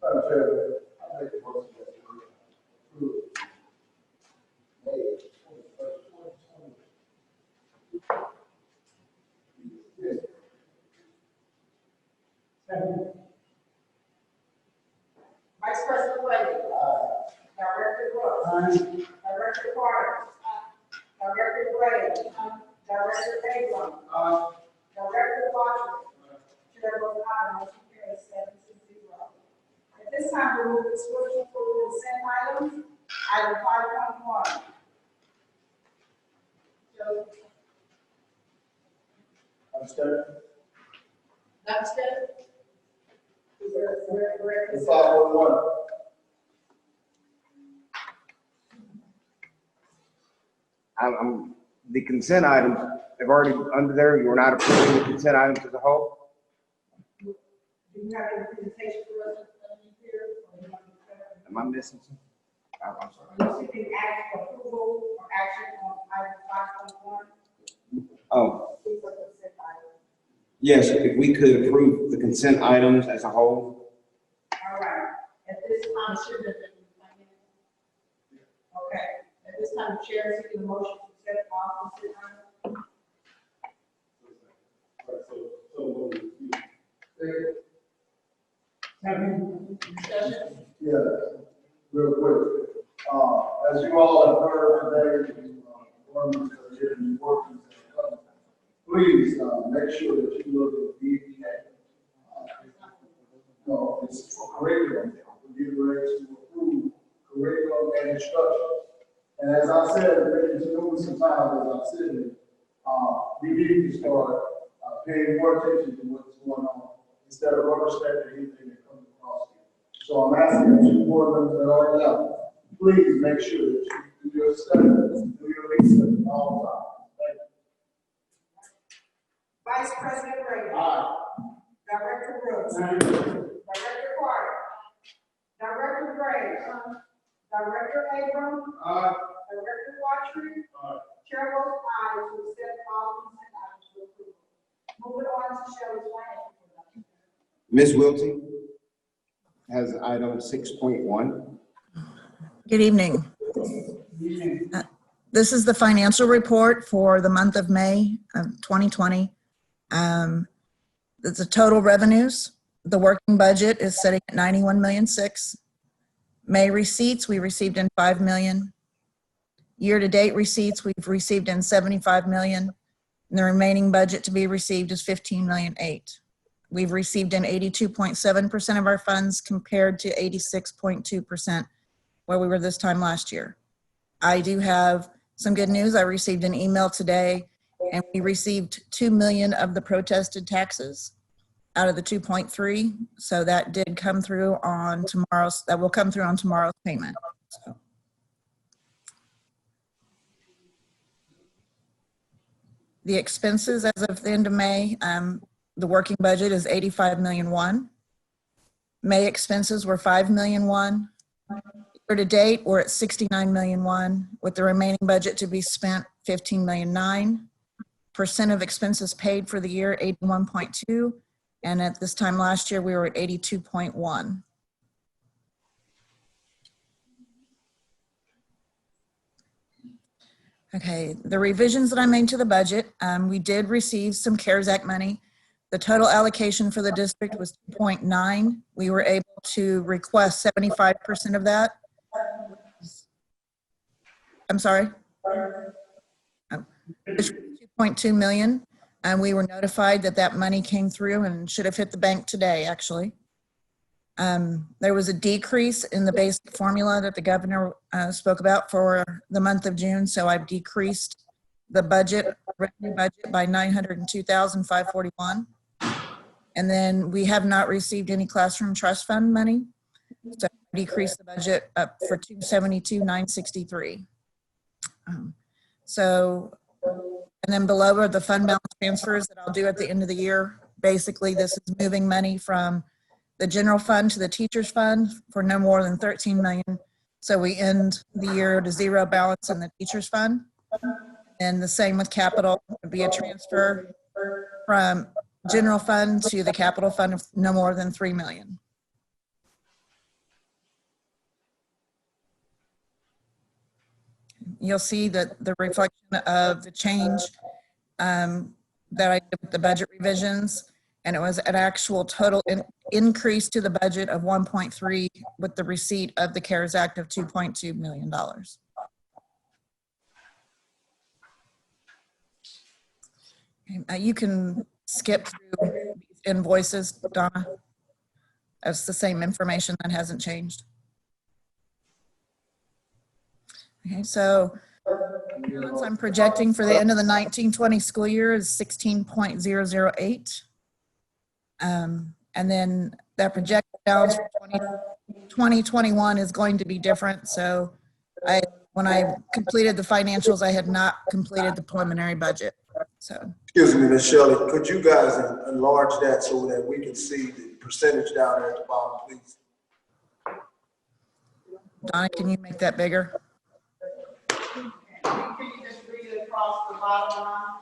I make a motion that we approve May 21st, 2020. Vice President Wade. Director Brooks. Director Carter. Director Gray. Director Abram. Director Rogers. Chair votes aye, motion carries 7-0. At this time, we move the swift approval of consent items. Item 5.1. Joe. Understand? Understood? Is there It's 5.1. The consent items have already under there. You are not approving the consent items as a whole. Do you have any presentation for us here? Or you want to discuss? Am I missing something? I'm sorry. Are you seeking action approval or action on item 5.1? Oh, These are consent items. yes, if we could approve the consent items as a whole. All right. At this time, okay. At this time, the chair is seeking a motion to accept all consent items. Discussion. Yeah, real quick. As you all have heard today, ordinance are getting working. Please, make sure that you look at the BPA. No, it's for curriculum. We're getting ready to approve curriculum and instruction. And as I said, it's numerous times as I've said it, we need to start paying more attention to what's going on instead of rubber stamping anything that comes across here. So I'm asking the two board members that are left, please make sure that you do your study, do your research all the time. Thank you. Vice President Ray. Aye. Director Brooks. Director Carter. Director Gray. Director Abram. Director Watson. Chair votes aye to accept all consent items for approval. Moving on to Shelley's financial production. Ms. Wiltie has item 6.1. Good evening. This is the financial report for the month of May of 2020. It's the total revenues. The working budget is sitting at 91,600,000. May receipts, we received in 5 million. Year-to-date receipts, we've received in 75 million. And the remaining budget to be received is 15,800,000. We've received in 82.7% of our funds compared to 86.2% where we were this time last year. I do have some good news. I received an email today and we received 2 million of the protested taxes out of the 2.3. So that did come through on tomorrow's, that will come through on tomorrow's payment. So. The expenses as of the end of May, the working budget is 85,100,000. May expenses were 5,100,000. Year to date, we're at 69,100,000 with the remaining budget to be spent 15,900,000. Percent of expenses paid for the year 81.2, and at this time last year we were at 82.1. Okay, the revisions that I made to the budget, we did receive some CARES Act money. The total allocation for the district was 2.9. We were able to request 75% of that. I'm sorry. 2.2 million, and we were notified that that money came through and should have hit the bank today, actually. There was a decrease in the basic formula that the governor spoke about for the month of June, so I've decreased the revenue budget by 902,541. And then we have not received any classroom trust fund money, so I decreased the budget up for 272,963. And then below are the fund balance transfers that I'll do at the end of the year. Basically, this is moving money from the general fund to the teachers fund for no more than 13 million. So we end the year to zero balance in the teachers fund. And the same with capital, it would be a transfer from general fund to the capital fund of no more than 3 million. you'll see that the reflection of the change that I did with the budget revisions, and it was an actual total increase to the budget of 1.3 with the receipt of the CARES Act of $2.2 million. You can skip through these invoices, Donna. That's the same information that hasn't changed. Okay, so balance I'm projecting for the end of the 1920 school year is 16.008. And then that projected balance for 2021 is going to be different. So when I completed the financials, I had not completed the preliminary budget. So. Excuse me, Ms. Shelley, could you guys enlarge that so that we can see the percentage down there at the bottom, please? Donna, can you make that bigger? Can you just read it across the bottom line?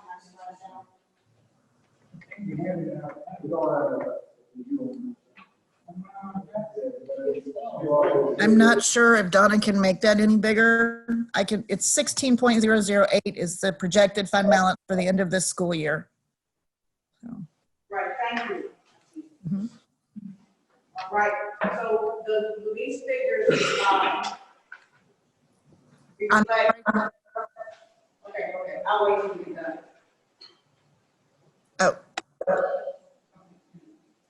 I'm not sure if Donna can make that any bigger. I can. It's 16.008 is the projected fund balance for the end of this school year. So. Right, thank you. Mm-hmm. All right, so these figures, okay, I'll wait till you're done. Oh.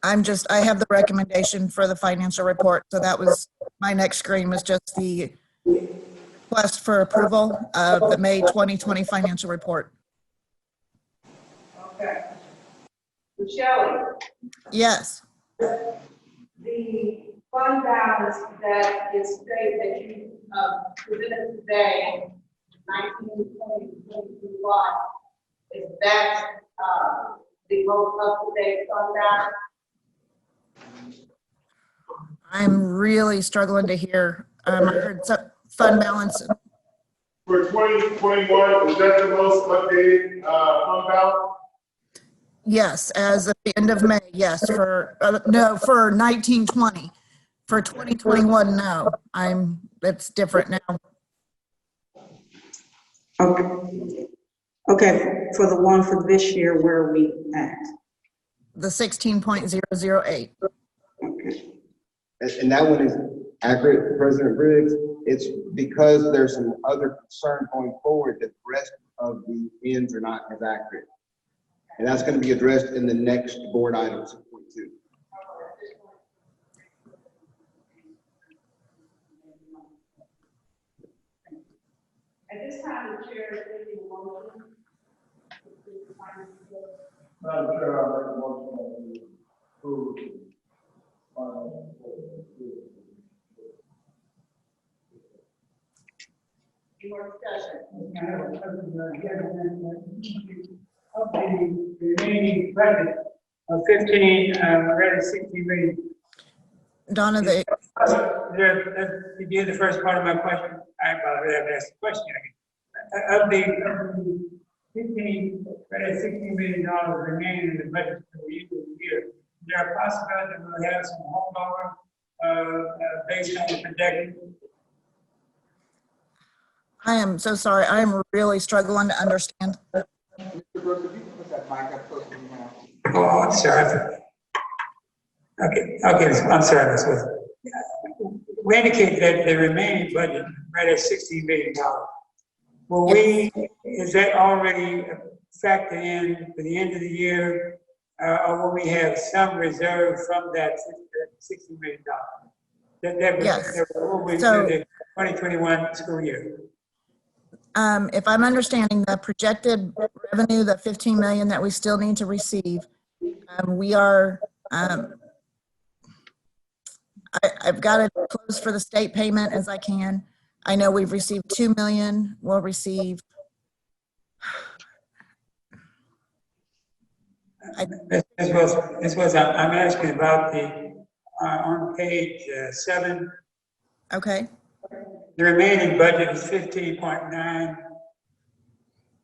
I have the recommendation for the financial report. So that was, my next screen was just the request for approval of the May 2020 financial report. Okay. Shelley? Yes. The fund balance that is stated that you presented today, 1920-21, is that the most up-to-date fund balance? I'm really struggling to hear. I heard some fund balance. For 2021, is that the most updated fund balance? Yes, as of the end of May, yes. For no, for 1920. For 2021, no. It's different now. Okay. Okay, for the one for this year, where are we at? The 16.008. Okay. And that one is accurate, President Briggs. It's because there's some other concern going forward that the rest of the ends are not as accurate. And that's going to be addressed in the next board item 6.2. At this time, the chair is taking a motion. Madam Chair, I make a motion to approve. More discussion. Of the remaining budget of 60 million. Donna, To give the first part of my question, I apologize, I asked the question again. Of the 60 million dollars remaining in the budget for the end of the year, is there a possibility that we'll have some holdover based on the projection? I am so sorry. I am really struggling to understand. Oh, I'm sorry. Okay, I'm sorry, Ms. Wilson. We indicate that the remaining budget right at $60 million. Will is that already factored in for the end of the year, or will we have some reserve from that $60 million? Yes. That will be So, the 2021 school year. If I'm understanding the projected revenue, the 15 million that we still need to receive, we are, I've got it close for the state payment as I can. I know we've received 2 million. We'll receive. This was I'm asking about the on page 7. Okay. The remaining budget is 15.9.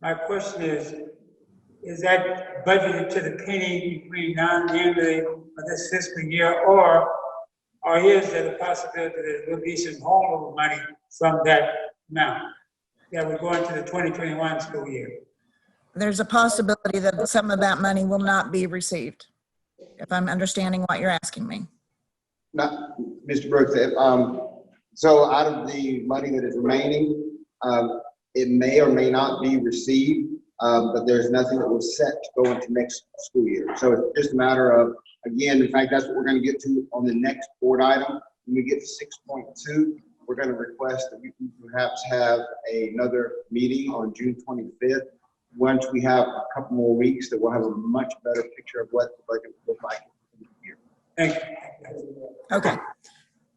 My question is that budgeted to the penny between now and the end of this fiscal year, or is there a possibility that there will be some holdover money from that amount? that would go into the 2021 school year. There's a possibility that some of that money will not be received, if I'm understanding what you're asking me. Not, Mr. Brooks, so out of the money that is remaining, it may or may not be received, but there's nothing that was set to go into next school year. So it's just a matter of, again, in fact, that's what we're going to get to on the next board item. When we get to 6.2, we're going to request that we can perhaps have another meeting on June 25th. Once we have a couple more weeks, that we'll have a much better picture of what the budget will look like in the year. Thank you. Okay.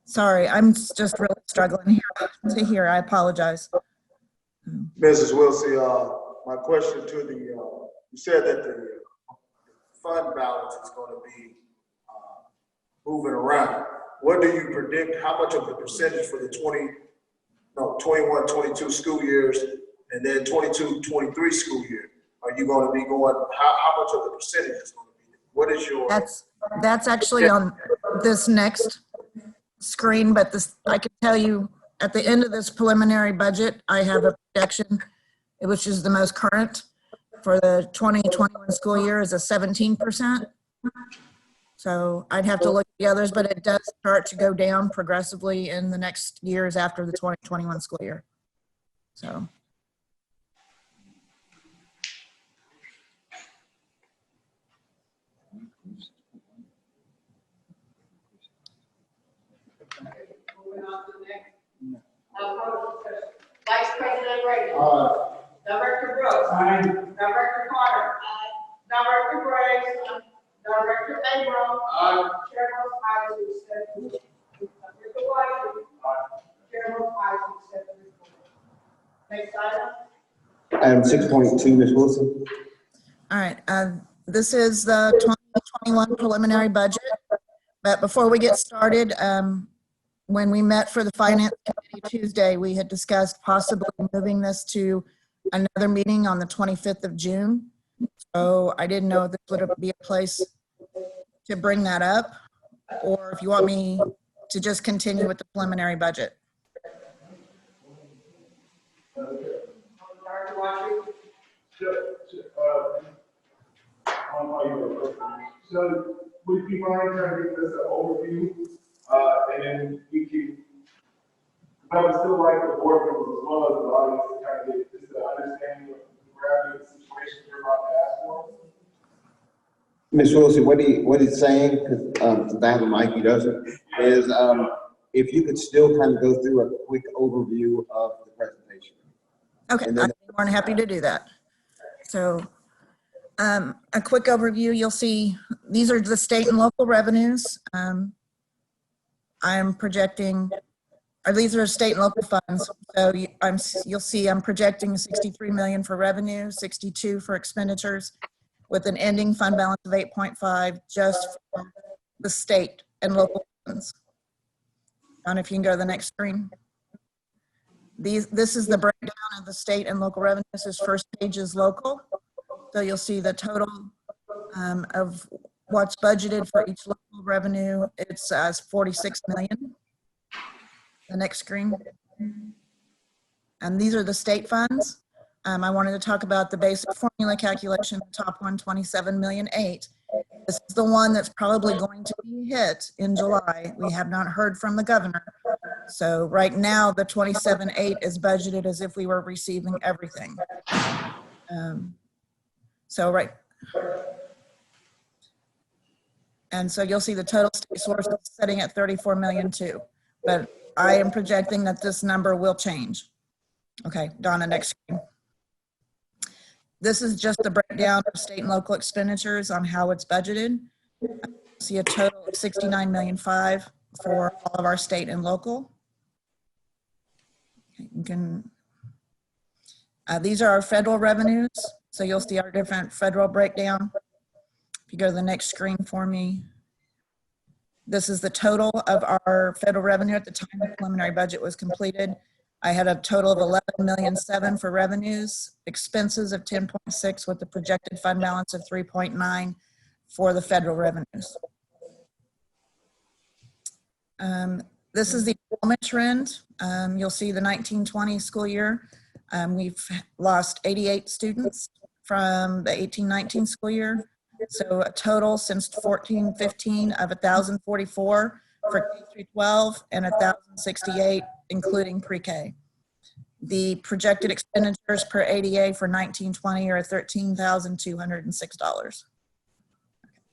Sorry, I'm just really struggling to hear. I apologize. Mrs. Wilson, my question to the, you said that the fund balance is going to be moving around. What do you predict, how much of the percentage for the 21-22 school years and then 22-23 school year are you going to be going, how much of the percentage is going to be? What is your? That's actually on this next screen, but this, I can tell you at the end of this preliminary budget, I have a projection, which is the most current for the 2021 school year, is a 17%. So I'd have to look at the others, but it does start to go down progressively in the next years after the 2021 school year. So. Moving on to the next. Vice President Reagan. Director Brooks. Director Carter. Director Gray. Director Abram. Chairman Isaac. Director White. Chairman Isaac. Next item. Item 6.2, Ms. Wilson. All right, this is the 2021 preliminary budget. But before we get started, when we met for the Finance Committee Tuesday, we had discussed possibly moving this to another meeting on the 25th of June. So I didn't know if this would be a place to bring that up, or if you want me to just continue with the preliminary budget. Director Washington. So would you mind kind of giving us an overview, and then we can, I would still like the board members as well as the audience to kind of get just an understanding of the gravity of the situation you're about to ask for. Ms. Wilson, what he's saying, because since I have a mic, he doesn't, is if you could still kind of go through a quick overview of the presentation. Okay, I'm more than happy to do that. So a quick overview, you'll see these are the state and local revenues. I'm projecting, or these are state and local funds. So you'll see I'm projecting 63 million for revenue, 62 for expenditures, with an ending fund balance of 8.5 just for the state and local funds. And if you can go to the next screen. This is the breakdown of the state and local revenues. This first page is local. So you'll see the total of what's budgeted for each local revenue. It's 46 million. The next screen. And these are the state funds. I wanted to talk about the basic formula calculation, top one, 27.8 million. This is the one that's probably going to be hit in July. We have not heard from the governor. So right now, the 27.8 is budgeted as if we were receiving everything. And so you'll see the total state source is setting at 34 million too. But I am projecting that this number will change. Okay, Donna, next screen. This is just the breakdown of state and local expenditures on how it's budgeted. See a total of 69.5 million for all of our state and local. Okay, you can, these are our federal revenues. So you'll see our different federal breakdown. If you go to the next screen for me, this is the total of our federal revenue at the time the preliminary budget was completed. I had a total of 11.7 million for revenues, expenses of 10.6 with the projected fund balance of 3.9 for the federal revenues. This is the enrollment trend. You'll see the 1920 school year. We've lost 88 students from the 18-19 school year. So a total since 14-15 of 1,044 for K through 12 and 1,068 including pre-K. The projected expenditures per ADA for 19-20 are $13,206.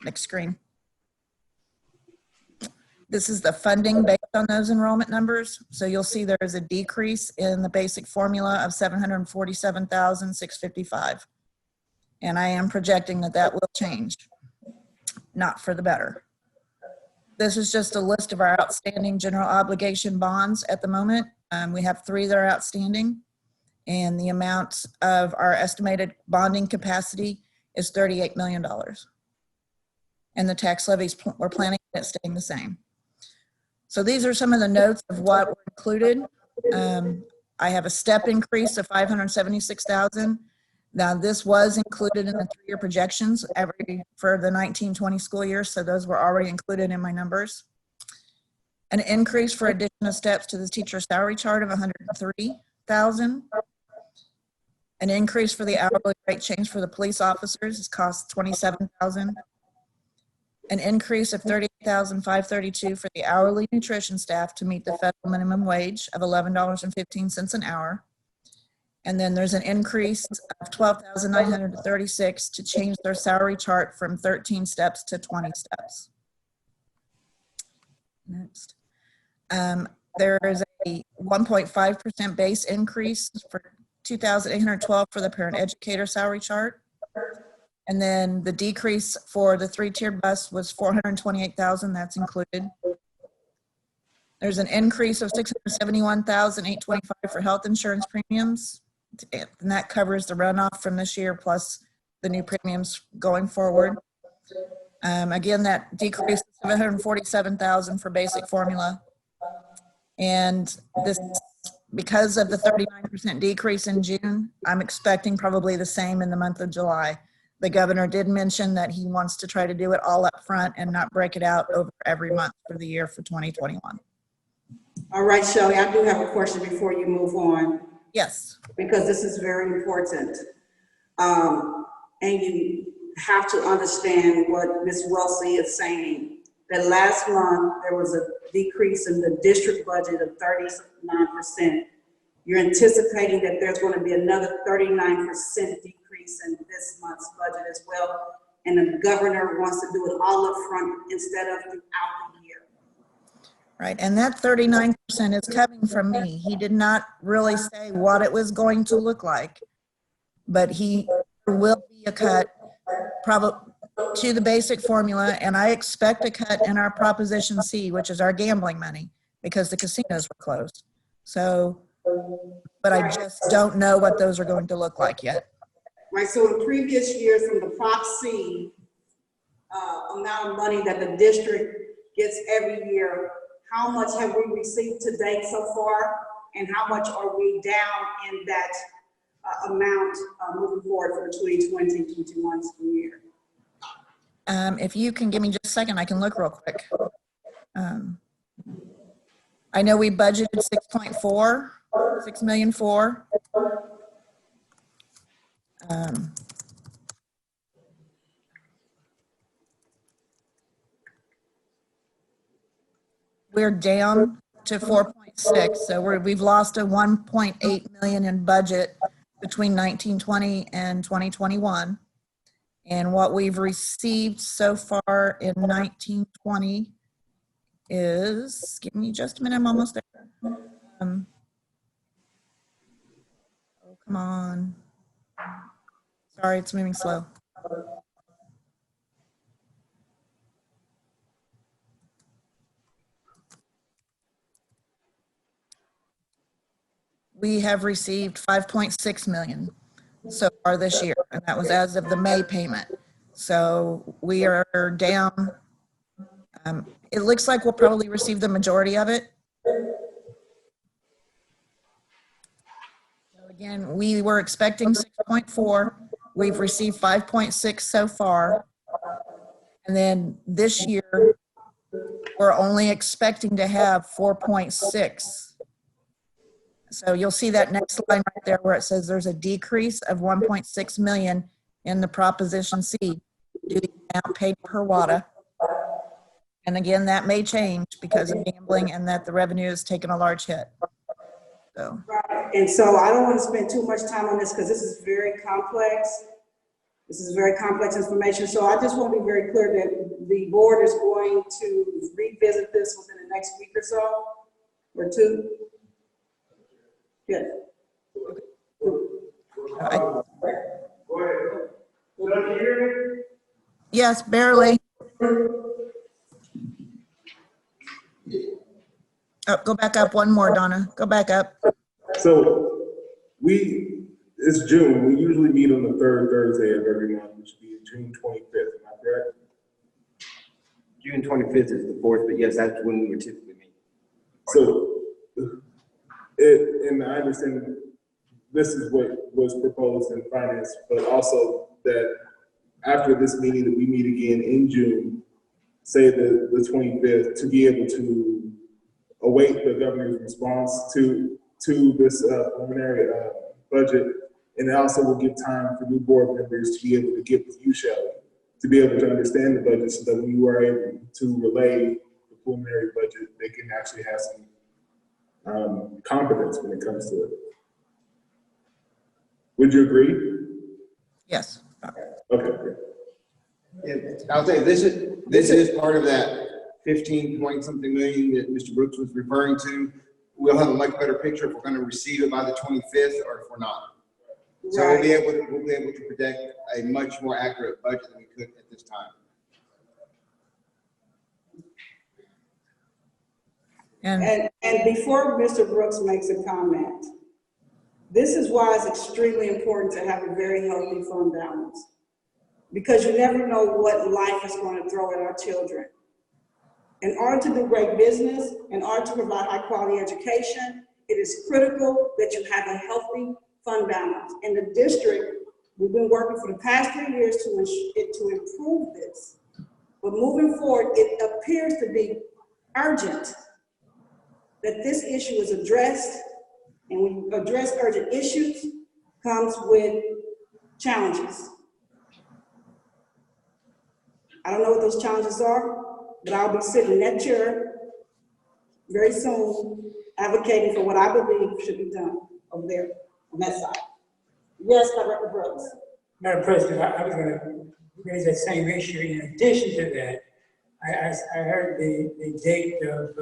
Next screen. This is the funding based on those enrollment numbers. So you'll see there is a decrease in the basic formula of $747,655. And I am projecting that that will change, not for the better. This is just a list of our outstanding general obligation bonds at the moment. We have 3 that are outstanding, and the amount of our estimated bonding capacity is $38 million. And the tax levies, we're planning on it staying the same. So these are some of the notes of what were included. I have a step increase of $576,000. Now this was included in the 3-year projections for the 19-20 school year, so those were already included in my numbers. An increase for additional steps to the teacher salary chart of $103,000. An increase for the hourly rate change for the police officers, it costs $27,000. An increase of $38,532 for the hourly nutrition staff to meet the federal minimum wage of $11.15 an hour. And then there's an increase of $12,936 to change their salary chart from 13 steps to 20 steps. Next. There is a 1.5% base increase for $2,812 for the parent educator salary chart. And then the decrease for the 3-tiered bus was $428,000, that's included. There's an increase of $671,825 for health insurance premiums. And that covers the runoff from this year plus the new premiums going forward. Again, that decrease is $747,000 for basic formula. And this, because of the 39% decrease in June, I'm expecting probably the same in the month of July. The governor did mention that he wants to try to do it all up front and not break it out over every month for the year for 2021. All right, Shelley, I do have a question before you move on. Yes. Because this is very important. And you have to understand what Ms. Wellesley is saying, that last month there was a decrease in the district budget of 39%. You're anticipating that there's going to be another 39% decrease in this month's budget as well. And the governor wants to do it all up front instead of throughout the year. Right, and that 39% is coming from me. He did not really say what it was going to look like, but there will be a cut probably to the basic formula, and I expect a cut in our Proposition C, which is our gambling money, because the casinos were closed. So, but I just don't know what those are going to look like yet. Right, so in previous years from the Prop C amount of money that the district gets every year, how much have we received to date so far, and how much are we down in that amount moving forward for the 2020-21 school year? If you can give me just a second, I can look real quick. I know we budgeted 6 million for. We're down to 4.6, so we've lost a 1.8 million in budget between 1920 and 2021. And what we've received so far in 1920 is, give me just a minute, I'm almost there. Oh, come on. Sorry, it's moving slow. We have received 5.6 million so far this year, and that was as of the May payment. So we are down. It looks like we'll probably receive the majority of it. So again, we were expecting 6.4. We've received 5.6 so far. And then this year, we're only expecting to have 4.6. So you'll see that next line right there where it says there's a decrease of 1.6 million in the Proposition C due to the amount paid per WADA. And again, that may change because of gambling and that the revenue has taken a large hit. So, Right. And so I don't want to spend too much time on this because this is very complex. This is very complex information. So I just want to be very clear that the board is going to revisit this within the next week or so, or two. Yes. I- Go ahead. Can you hear me? yes, barely. Oh, go back up one more, Donna. Go back up. So it's June. We usually meet on the third Thursday of every month, which would be June 25th. Am I correct? June 25th is the 4th, but yes, that's when we typically meet. So, and I understand this is what was proposed in finance, but also that after this meeting, that we meet again in June, say the 25th, to be able to await the governor's response to this preliminary budget. And it also will give time for new board members to be able to get with you, Shelley, to be able to understand the budget so that when you are able to relay the preliminary budget, they can actually have some confidence when it comes to it. Would you agree? Yes. Okay, great. Yeah, I'll tell you, this is part of that 15 point something million that Mr. Brooks was referring to. We'll have a much better picture if we're going to receive it by the 25th or if we're not. So we'll be able to project a much more accurate budget than we could at this time. And And before Mr. Brooks makes a comment, this is why it's extremely important to have a very healthy fund balance. Because you never know what life is going to throw at our children. In order to do great business, in order to provide high quality education, it is critical that you have a healthy fund balance. In the district, we've been working for the past 3 years to improve this. But moving forward, it appears to be urgent that this issue is addressed, and when you address urgent issues, comes with challenges. I don't know what those challenges are, but I'll be sitting in that chair very soon, advocating for what I believe should be done over there on that side. Yes, Director Brooks. Madam President, I was going to raise that same issue. In addition to that, I heard the date of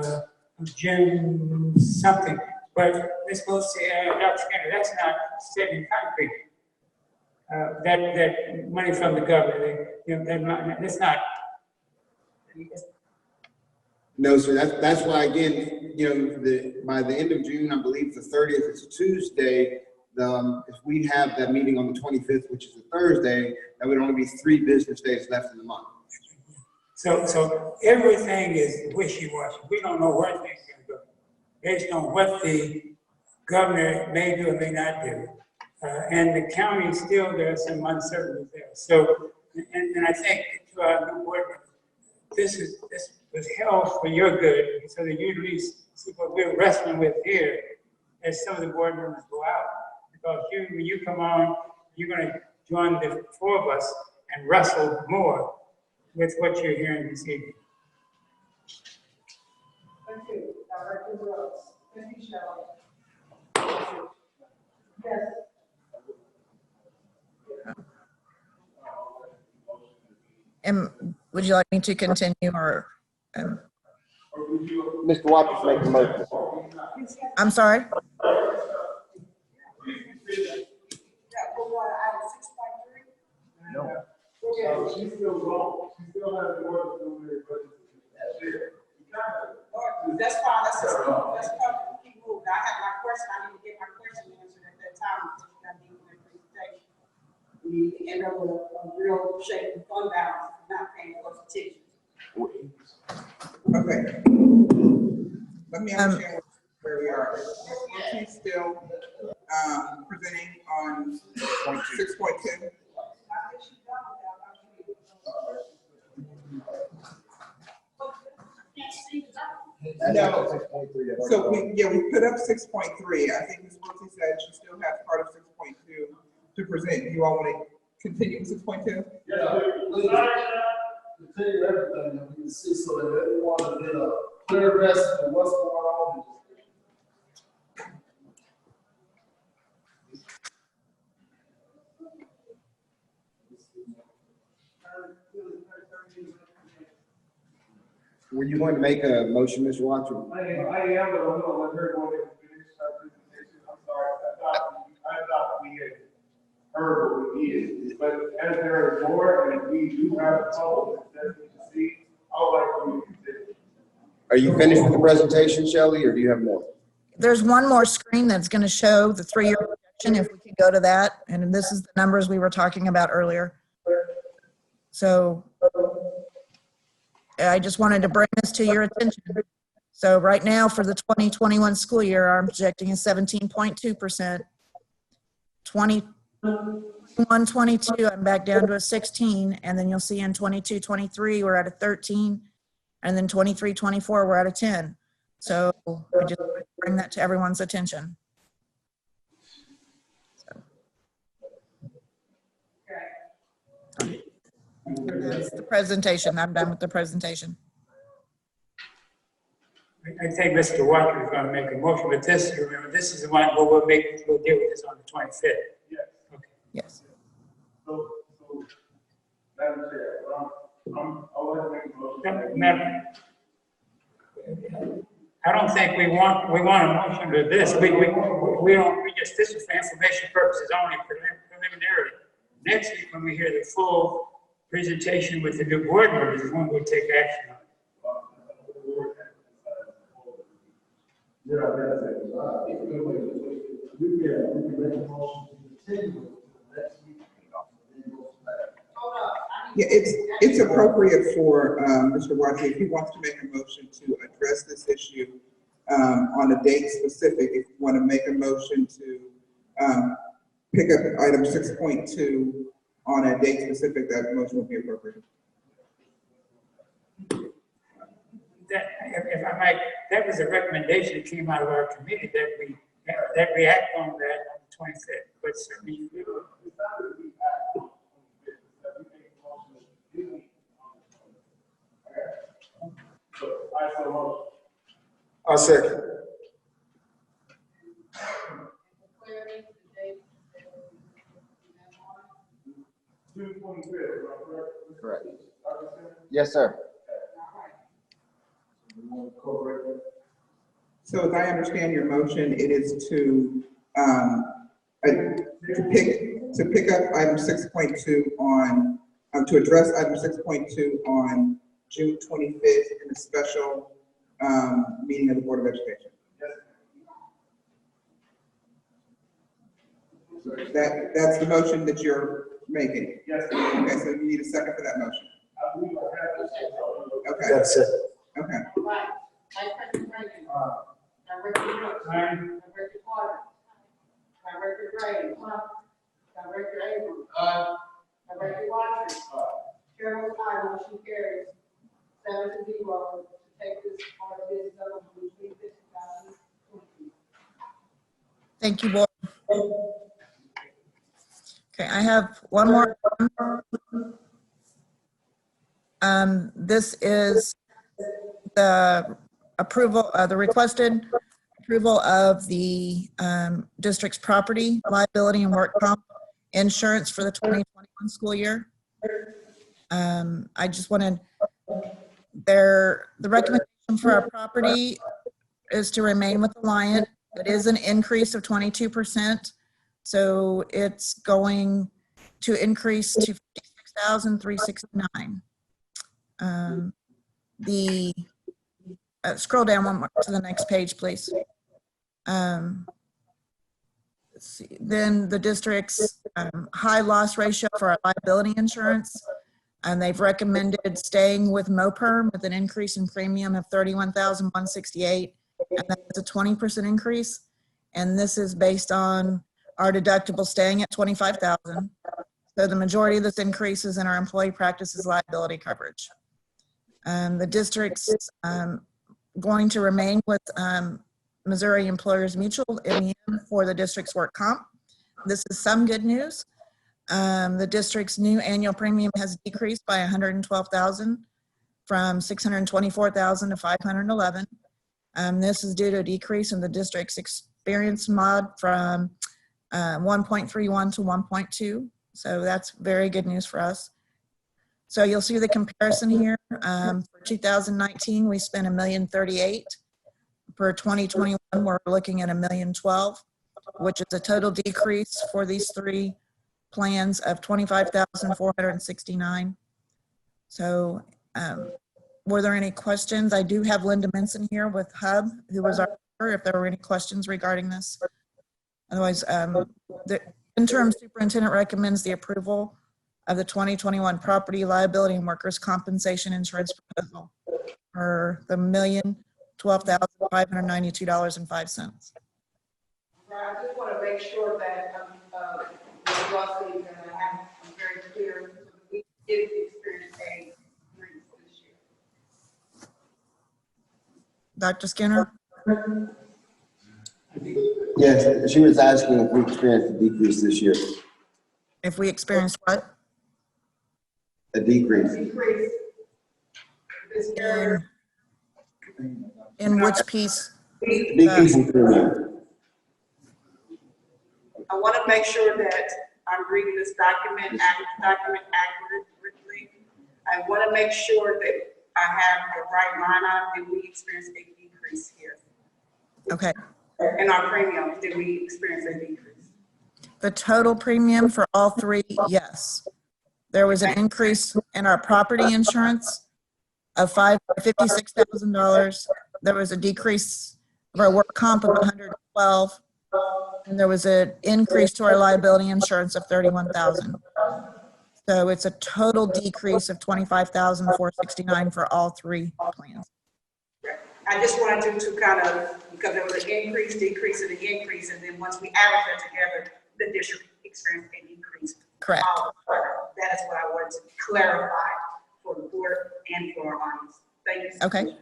June something, but Ms. Wilson, Dr. Skinner, that's not set in concrete. That money from the government, that's not. No, sir, that's why, again, by the end of June, I believe the 30th is a Tuesday. If we have that meeting on the 25th, which is a Thursday, that would only be 3 business days left in the month. So everything is wishy-washy. We don't know where things are going to go based on what the governor may do or may not do. And the county still, there are some uncertainty there. So, and I think to our new board members, this was held for your good, so that you at least see what we're wrestling with here as some of the board members go out. Because when you come on, you're going to join the 4 of us and wrestle more with what you're hearing this evening. Thank you, Director Brooks. Thank you, Shelley. Yes. And would you like me to continue or? Mr. Watkins make the motion. I'm sorry? No. So she's still wrong. She still has more to do with her budget. That's it. That's fine, let's keep moving. I have my question, I need to get my question answered at that time, because you got to do my presentation. We end up with a real shaky fund balance, not paying close attention. Okay. Let me understand where we are. She's still presenting on 6.2. No. 6.3. So we put up 6.3. I think Ms. Wiltie said she still has part of 6.2 to present. You all want to continue with 6.2? Yeah, please. Continue everything that we can see so that everyone will get a clear message of what's going on. Were you going to make a motion, Mr. Watson? I am, but I'm gonna let her go ahead and finish her presentation. I'm sorry, I thought we had heard what we did, but as there is more and we do have a total that we can see, I would like for you to consider. Are you finished with the presentation, Shelley, or do you have more? There's one more screen that's going to show the 3-year projection, if we could go to that. And this is the numbers we were talking about earlier. So I just wanted to bring this to your attention. So right now for the 2021 school year, I'm projecting a 17.2%. 21, 22, I'm back down to a 16. And then you'll see in 22, 23, we're at a 13. And then 23, 24, we're at a 10. So I just wanted to bring that to everyone's attention. That's the presentation. I'm done with the presentation. I think Mr. Walker is gonna make a motion, but this, remember, this is the one where we'll deal with this on the 25th. Yes. Okay. Yes. So, Madam Chair, I'll let her make a motion. Madam, I don't think we want a motion to this. We just, this is for information purposes only, preliminary. Next week, when we hear the full presentation with the new board members, is when we'll take action on it. Yeah, that's it. We can make a motion to continue to the next meeting. Hold up. I need Yeah, it's appropriate for Mr. Watson, if he wants to make a motion to address this issue on a date specific, if you want to make a motion to pick up item 6.2 on a date specific, that motion would be appropriate. That, if I might, that was a recommendation that came out of our committee that we act on that on the 25th. But certainly, I'll second. clarity to the date. June 25th, Correct. Yes, sir. So as I understand your motion, it is to pick up item 6.2 on, to address item 6.2 on June 25th in a special meeting of the Board of Education. That's the motion that you're making? Yes. Okay, so you need a second for that motion? I believe I have this. Okay. That's it. Okay. Right. Vice President Reagan. Director Brooks. Director Carter. Director Gray. Director Abrams. Director Watson. Chairman I, motion carries 7-0 to take this part of this up to the 2020. Thank you, board. Okay, I have one more. This is the approval, the requested approval of the district's property liability and work comp insurance for the 2021 school year. I just wanted the recommendation for our property is to remain with Alliant. It is an increase of 22%. So it's going to increase to $56,369. Scroll down one more to the next page, please. Let's see. Then the district's high loss ratio for our liability insurance, and they've recommended staying with MoPerm with an increase in premium of $31,168, and that's a 20% increase. And this is based on our deductible staying at $25,000. So the majority of this increase is in our employee practices liability coverage. The district's going to remain with Missouri Employers Mutual, MEM, for the district's work comp. This is some good news. The district's new annual premium has decreased by $112,000 from $624,000 to $511,000. This is due to a decrease in the district's experience mod from 1.31 to 1.2. So that's very good news for us. So you'll see the comparison here. For 2019, we spent $1,038,000. For 2021, we're looking at $1,012,000, which is a total decrease for these three plans of $25,469. So were there any questions? I do have Linda Minson here with Hub, who was our, if there were any questions regarding this. Otherwise, the interim superintendent recommends the approval of the 2021 property liability and workers' compensation insurance proposal for the $1,012,592.05. I just want to make sure that Ms. Rossi and I'm very clear. We did experience a increase this year. Dr. Skinner? Yes, she was asking if we experienced a decrease this year. If we experienced what? A decrease. Decrease this year. In which piece? Decrease in premium. I want to make sure that I'm reading this document accurately. I want to make sure that I have the right line item. Did we experience a decrease here? Okay. In our premium, did we experience a decrease? The total premium for all three, yes. There was an increase in our property insurance of $56,000. There was a decrease of our work comp of $112,000, and there was an increase to our liability insurance of $31,000. So it's a total decrease of $25,469 for all three plans. I just wanted you to kind of, because there was an increase, decrease, and an increase, and then once we average that together, the district experienced an increase. Correct. That is what I wanted to clarify for the board and for our audience. Thank you. Okay.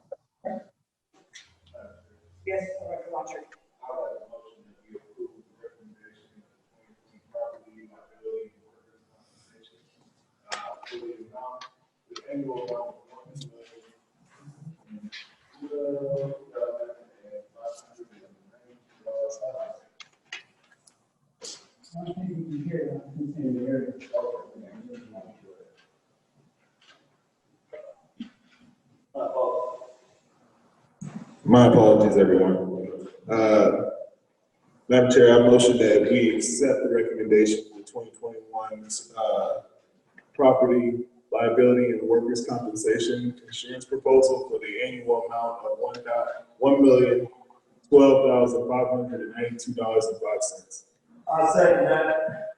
Yes, Director Watcher. My apologies, everyone. Madam Chair, I motion that we accept the recommendation for the 2021 property liability and workers' compensation insurance proposal for the annual amount of $1,012,592.05. I second that.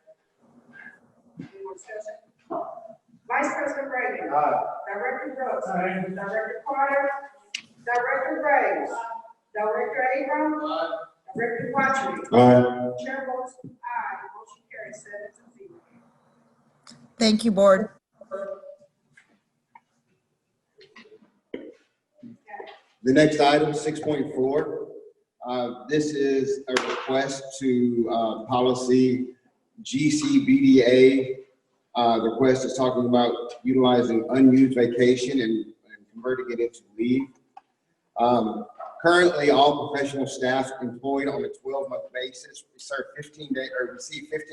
Vice President Reagan. Aye. Director Brooks. Aye. Director Carter. Director Graves. Director Abrams. Aye. Director Watcher. Aye. Chair votes aye. Motion carries 7-0. Thank you, board. The next item, 6.4. This is a request to policy GCBDA. The request is talking about utilizing unused vacation and converting it into leave. Currently, all professional staff employed on a 12-month basis receive 15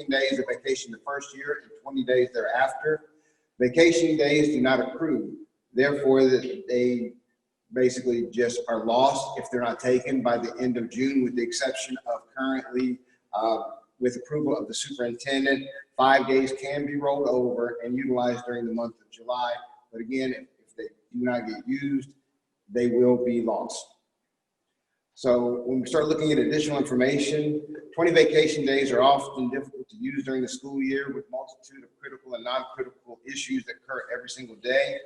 days of vacation the first year and 20 days thereafter. Vacation days do not accrue. Therefore, they basically just are lost if they're not taken by the end of June, with the exception of currently, with approval of the superintendent, 5 days can be rolled over and utilized during the month of July. But again, if they do not get used, they will be lost. So when we start looking at additional information, 20 vacation days are often difficult to use during the school year with multitude of critical and non-critical issues that occur every single day.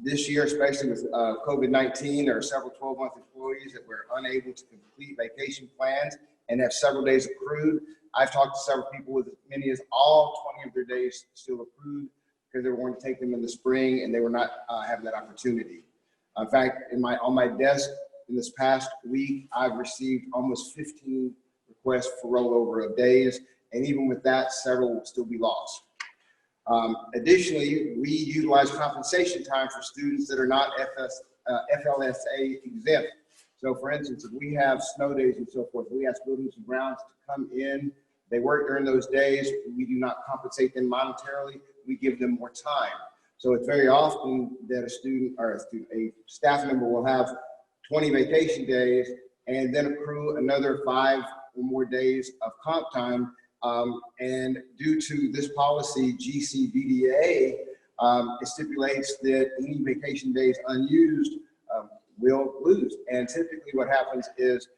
This year, especially with COVID-19, there are several 12-month employees that were unable to complete vacation plans and have several days accrued. I've talked to several people with as many as all 20 of their days still accrued because they were going to take them in the spring and they were not having that opportunity. In fact, on my desk in this past week, I've received almost 15 requests for rollover of days, and even with that, several will still be lost. Additionally, we utilize compensation time for students that are not FLSA exempt. So for instance, if we have snow days and so forth, we ask buildings and grounds to come in, they work during those days, we do not compensate them monetarily, we give them more time. So it's very often that a staff member will have 20 vacation days and then accrue another 5 or more days of comp time. And due to this policy, GCBDA, it stipulates that any vacation days unused will lose. And typically what happens is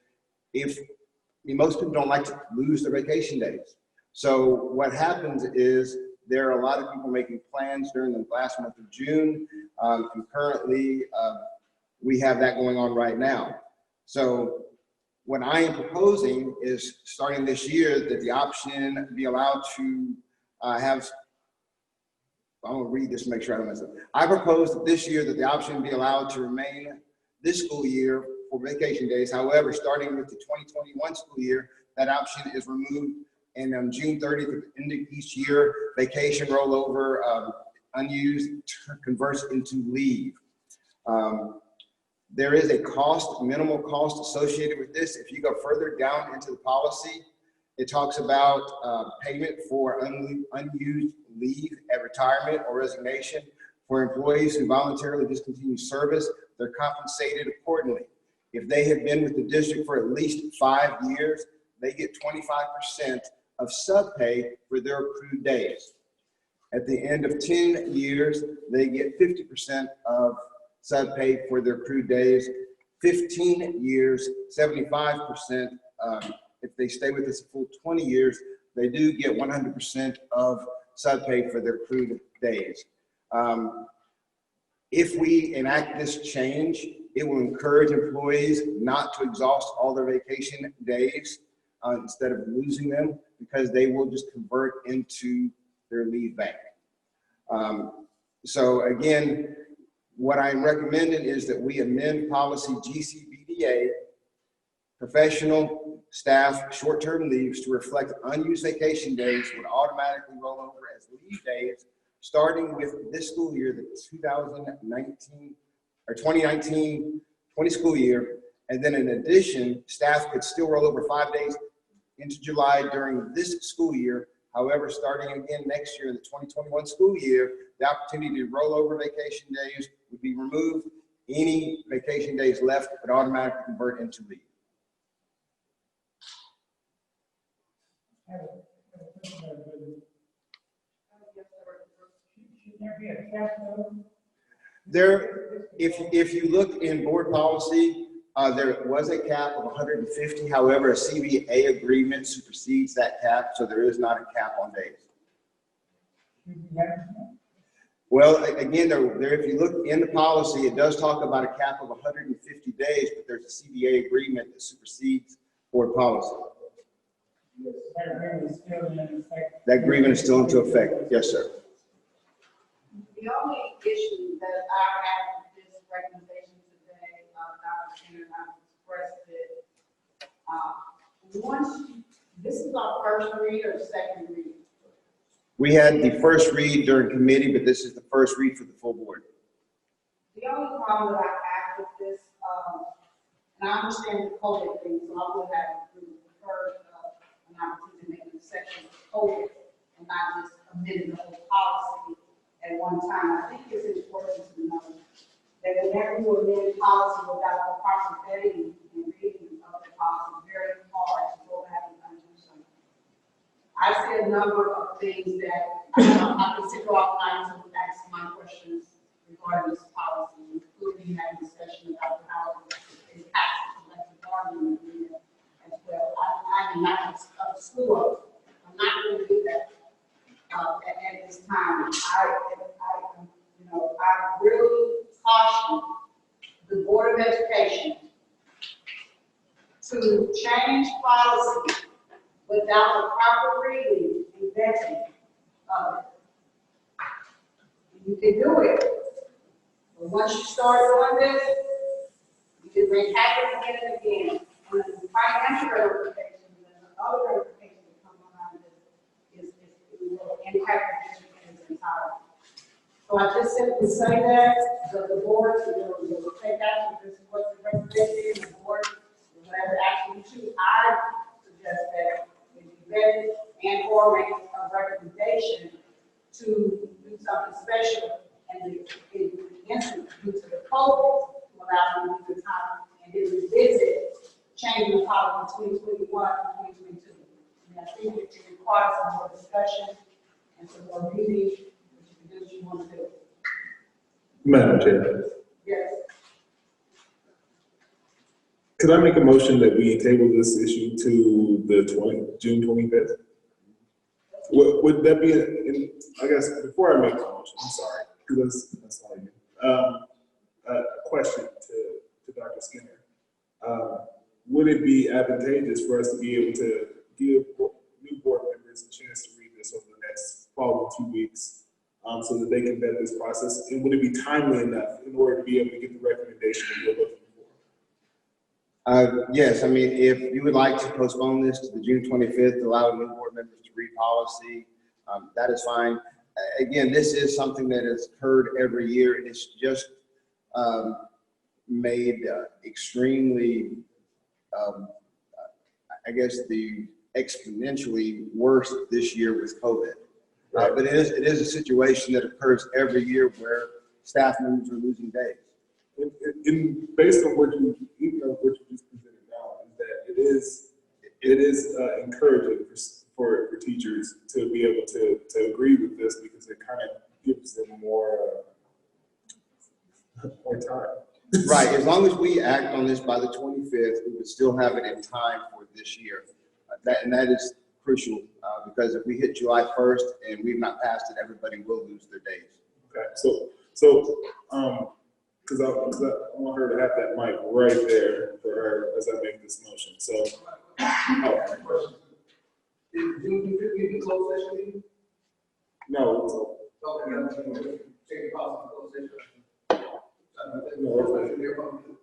most people don't like to lose their vacation days. So what happens is there are a lot of people making plans during the last month of June. And currently, we have that going on right now. So what I am proposing is starting this year that the option be allowed to I'm gonna read this to make sure I don't mess up. I propose that this year that the option be allowed to remain this school year for vacation days. However, starting with the 2021 school year, that option is removed. And on June 30th, at the end of each year, vacation rollover unused converts into leave. There is a minimal cost associated with this. If you go further down into the policy, it talks about payment for unused leave at retirement or resignation. For employees who voluntarily discontinue service, they're compensated accordingly. If they have been with the district for at least 5 years, they get 25% of sub-pay for their accrued days. At the end of 10 years, they get 50% of sub-pay for their accrued days. 15 years, 75%. If they stay with us a full 20 years, they do get 100% of sub-pay for their accrued days. If we enact this change, it will encourage employees not to exhaust all their vacation days instead of losing them, because they will just convert into their leave bank. So again, what I'm recommending is that we amend policy GCBDA, professional staff short-term leaves, to reflect unused vacation days would automatically roll over as leave days, starting with this school year, the 2019-20 school year. And then in addition, staff could still roll over 5 days into July during this school year. However, starting again next year in the 2021 school year, the opportunity to roll over vacation days would be removed. Any vacation days left would automatically convert into leave. There, if you look in board policy, there was a cap of 150. However, a CBA agreement supersedes that cap, so there is not a cap on days. Well, again, if you look in the policy, it does talk about a cap of 150 days, but there's a CBA agreement that supersedes board policy. That agreement is still into effect. Yes, sir. The only issue that I have with this recommendation today, Dr. Shannon, I've expressed it. This is our first read or second read? We had the first read during committee, but this is the first read for the full board. The only problem that I have with this, and I understand the COVID thing, so I would have preferred an opportunity to make an exception for COVID and not just amend the whole policy at one time. I think it's important to know that whenever you amend policy without the proper vetting and reading of the policy, it's very hard to go back and undo something. I see a number of things that I can sit offline to ask my questions regarding this policy, including having discussion about how it impacts the collective bargaining agreement as well. I'm not a school. I'm not going to do that at this time. I really caution the Board of Education to change policy without the proper reading and vetting of it. You can do it, But once you start doing this, you can make happen again and again. And the financial ramifications and the other ramifications that come behind this it will impact the district in its entirety. So I just simply say that the board will take action. This is what the recommendation is. The board, whatever action you choose, I suggest that it be vetted and or make a recommendation to do something special and the instance due to the COVID to allow them to do the time and then revisit changing the policy 2021 and 2022. And I think it requires some more discussion and some more meetings, which you can do what you want to do. Madam Chair, Yes. could I make a motion that we table this issue to the June 25th? Would that be, I guess, before I make the motion, I'm sorry, because that's all I do. A question to Dr. Skinner. Would it be advantageous for us to be able to give new board members a chance to read this over the next following 2 weeks, so that they can vet this process? And would it be timely enough in order to be able to get the recommendation that you're looking for? Yes, I mean, if you would like to postpone this to the June 25th, allow new board members to read policy, that is fine. Again, this is something that has occurred every year. It's just made extremely, I guess, the exponentially worse this year with COVID. But it is a situation that occurs every year where staff members are losing days. And based on what you just presented now, is that it is encouraging for teachers to be able to agree with this, because it kind of gives them more time. Right, as long as we act on this by the 25th, we would still have it in time for this year. That is crucial, because if we hit July 1st and we've not passed it, everybody will lose their days. Okay, so because I want her to have that mic right there for her as I make this motion. So, Did you be closed session meeting? no. Okay, I'm just gonna take a pause for closed session.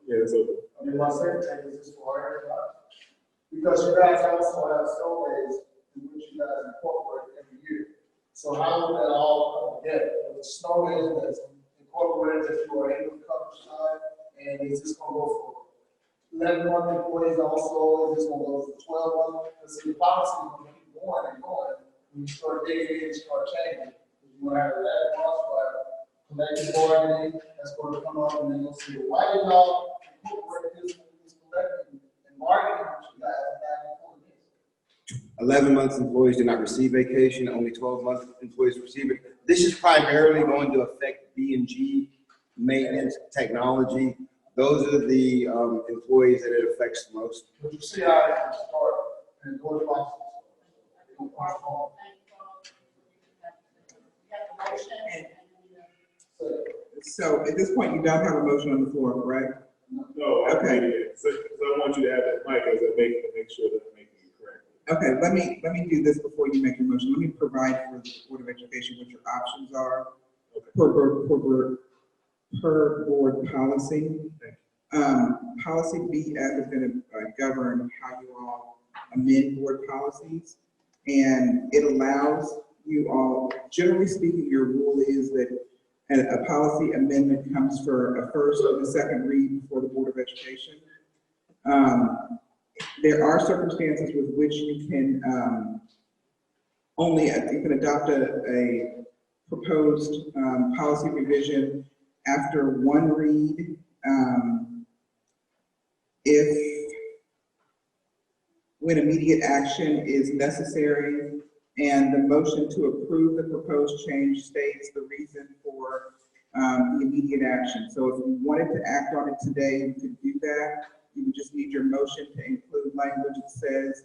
Yeah, it's open. I mean, my second thing is just for everybody. Because you guys also have snow days in which you guys incorporate every year. So how will that all come together? The snow days that's incorporated that you are able to cover time, and is this gonna go for 11-month employees also? Is this gonna go for 12 months? Because the policy is gonna keep going and going. When you start digging in, start changing. You wanna have that crossfire, collective bargaining, that's gonna come up, and then you'll see, why did y'all incorporate this collective and bargaining, which you guys have before this? 11 months employees do not receive vacation, only 12-month employees receive it. This is primarily going to affect B&G, maintenance, technology. Those are the employees that it affects the most. But you see how it can start and go to process. So at this point, you don't have a motion on the floor, correct? No, I Okay. made it. So I want you to have that mic as I make sure that I'm making it correct. Okay, let me do this before you make your motion. Let me provide for the Board of Education what your options are per board policy. Policy BF is going to govern how you all amend board policies, and it allows you all, generally speaking, your rule is that a policy amendment comes for a first and a second read before the Board of Education. There are circumstances with which you can you can adopt a proposed policy revision after one read when immediate action is necessary and the motion to approve the proposed change states the reason for the immediate action. So if you wanted to act on it today, you could do that. You would just need your motion to include language that says,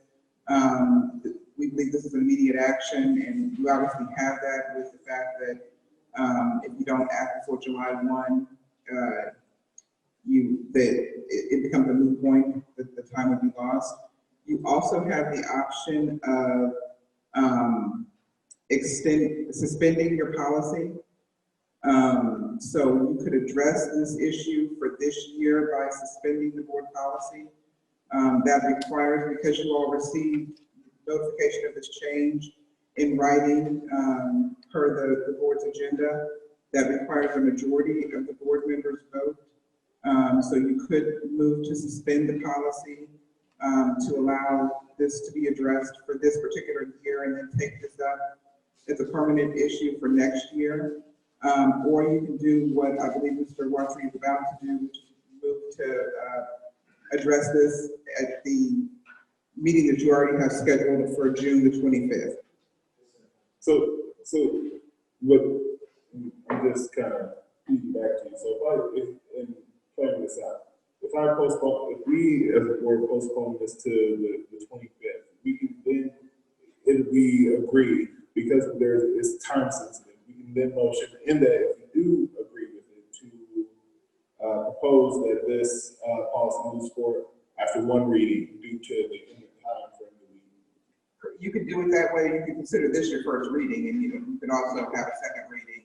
we believe this is an immediate action, and you obviously have that with the fact that if you don't act before July 1, it becomes a moot point, the time would be lost. You also have the option of suspending your policy So you could address this issue for this year by suspending the board policy. That requires, because you all received notification of this change in writing per the board's agenda, that requires a majority of the board members vote. So you could move to suspend the policy to allow this to be addressed for this particular year and then take this up as a permanent issue for next year. Or you can do what I believe Mr. Watson is about to do, which is move to address this at the meeting that you already have scheduled for June the 25th. So what, I'm just kind of back to you. So if and playing this out, if we as a board postpone this to the 25th, we can then, it'll be agreed, because it's time sensitive. We can then motion in that if we do agree with it to propose that this policy moves forward after one reading due to the end of time frame that we. You can do it that way. You can consider this your first reading, and you can also have a second reading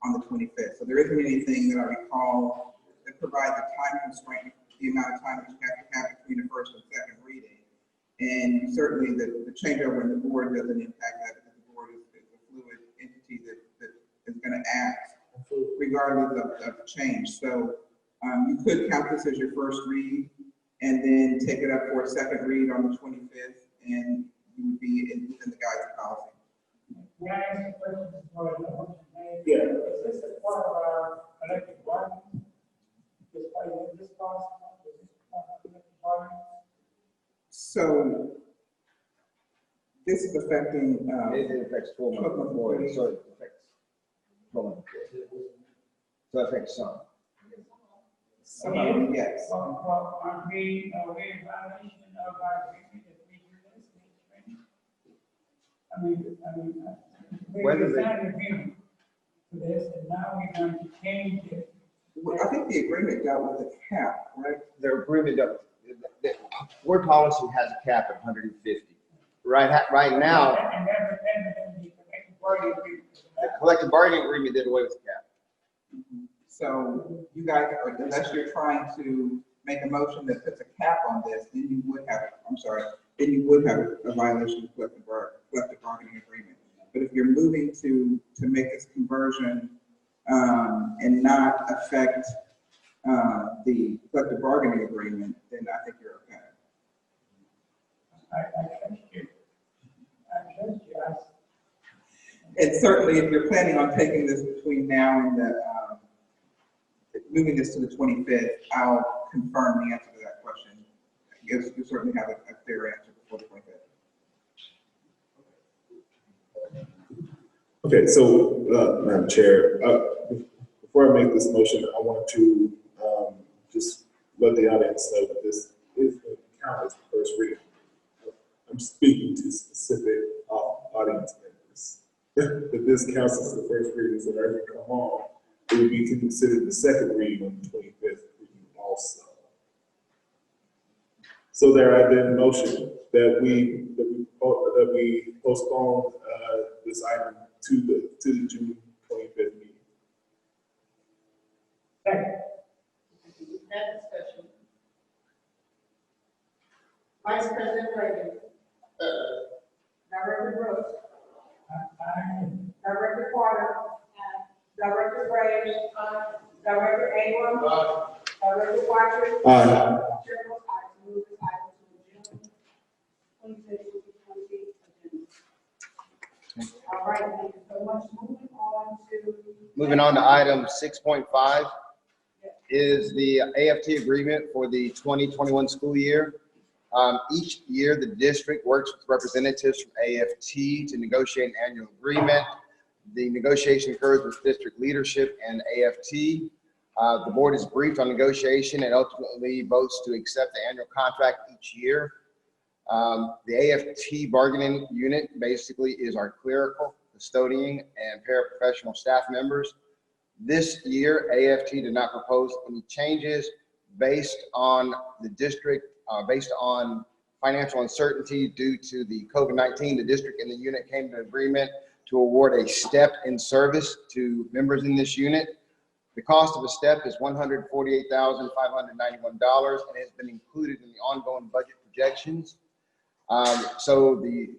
on the 25th. So there isn't anything that I recall that provides a time constraint, the amount of time that you have to have between the first and second reading. And certainly the changeover in the board doesn't impact that, because the board is a fluid entity that is going to act regardless of the change. So you could count this as your first read and then take it up for a second read on the 25th, and you would be within the guidance policy. May I ask a question before the motion made? Yeah. Is this a part of our collective bargaining? This part of this policy? Is this part of collective bargaining? So this is affecting, It affects 12-month employees, so it affects 12-month employees. So it affects some. some of them, yes. Well, are we in violation of our agreement if we do this? We Whether they- signed an agreement for this, and now we're going to change it. Well, I think the agreement dealt with the cap, right? Their agreement, the board policy has a cap at 150. Right now, And that's the collective bargaining agreement. the collective bargaining agreement did away with the cap. So you guys, unless you're trying to make a motion that puts a cap on this, then you would have, a violation of collective bargaining agreement. But if you're moving to make this conversion and not affect the collective bargaining agreement, then I think you're okay. I trust you. And certainly, if you're planning on taking this between now and moving this to the 25th, I'll confirm the answer to that question. You certainly have a clear answer before the 25th. Okay, so Madam Chair, before I make this motion, I want to just let the audience know that this is going to count as the first reading. I'm speaking to specific audience members. That this counts as the first reading, so that as we come on, it will be considered the second reading on the 25th for you also. So there, I then motion that we postpone this item to the June 25th meeting. Second. That discussion. Vice President Reagan. Director Brooks. Director Carter. Director Gray. Director Abram. Director Watson. Chair votes aye to move this item to the June 25th, 2020 agenda. All right, thank you so much. Moving on to item 6.5 is the AFT agreement for the 2021 school year. Each year, the district works with representatives from AFT to negotiate an annual agreement. The negotiation occurs with district leadership and AFT. The board is briefed on negotiation and ultimately votes to accept the annual contract each year. The AFT bargaining unit basically is our clerical, custodian, and paraprofessional staff members. This year, AFT did not propose any changes based on the district, based on financial uncertainty due to the COVID-19. The district and the unit came to an agreement to award a step in service to members in this unit. The cost of a step is $148,591 and has been included in the ongoing budget projections. So the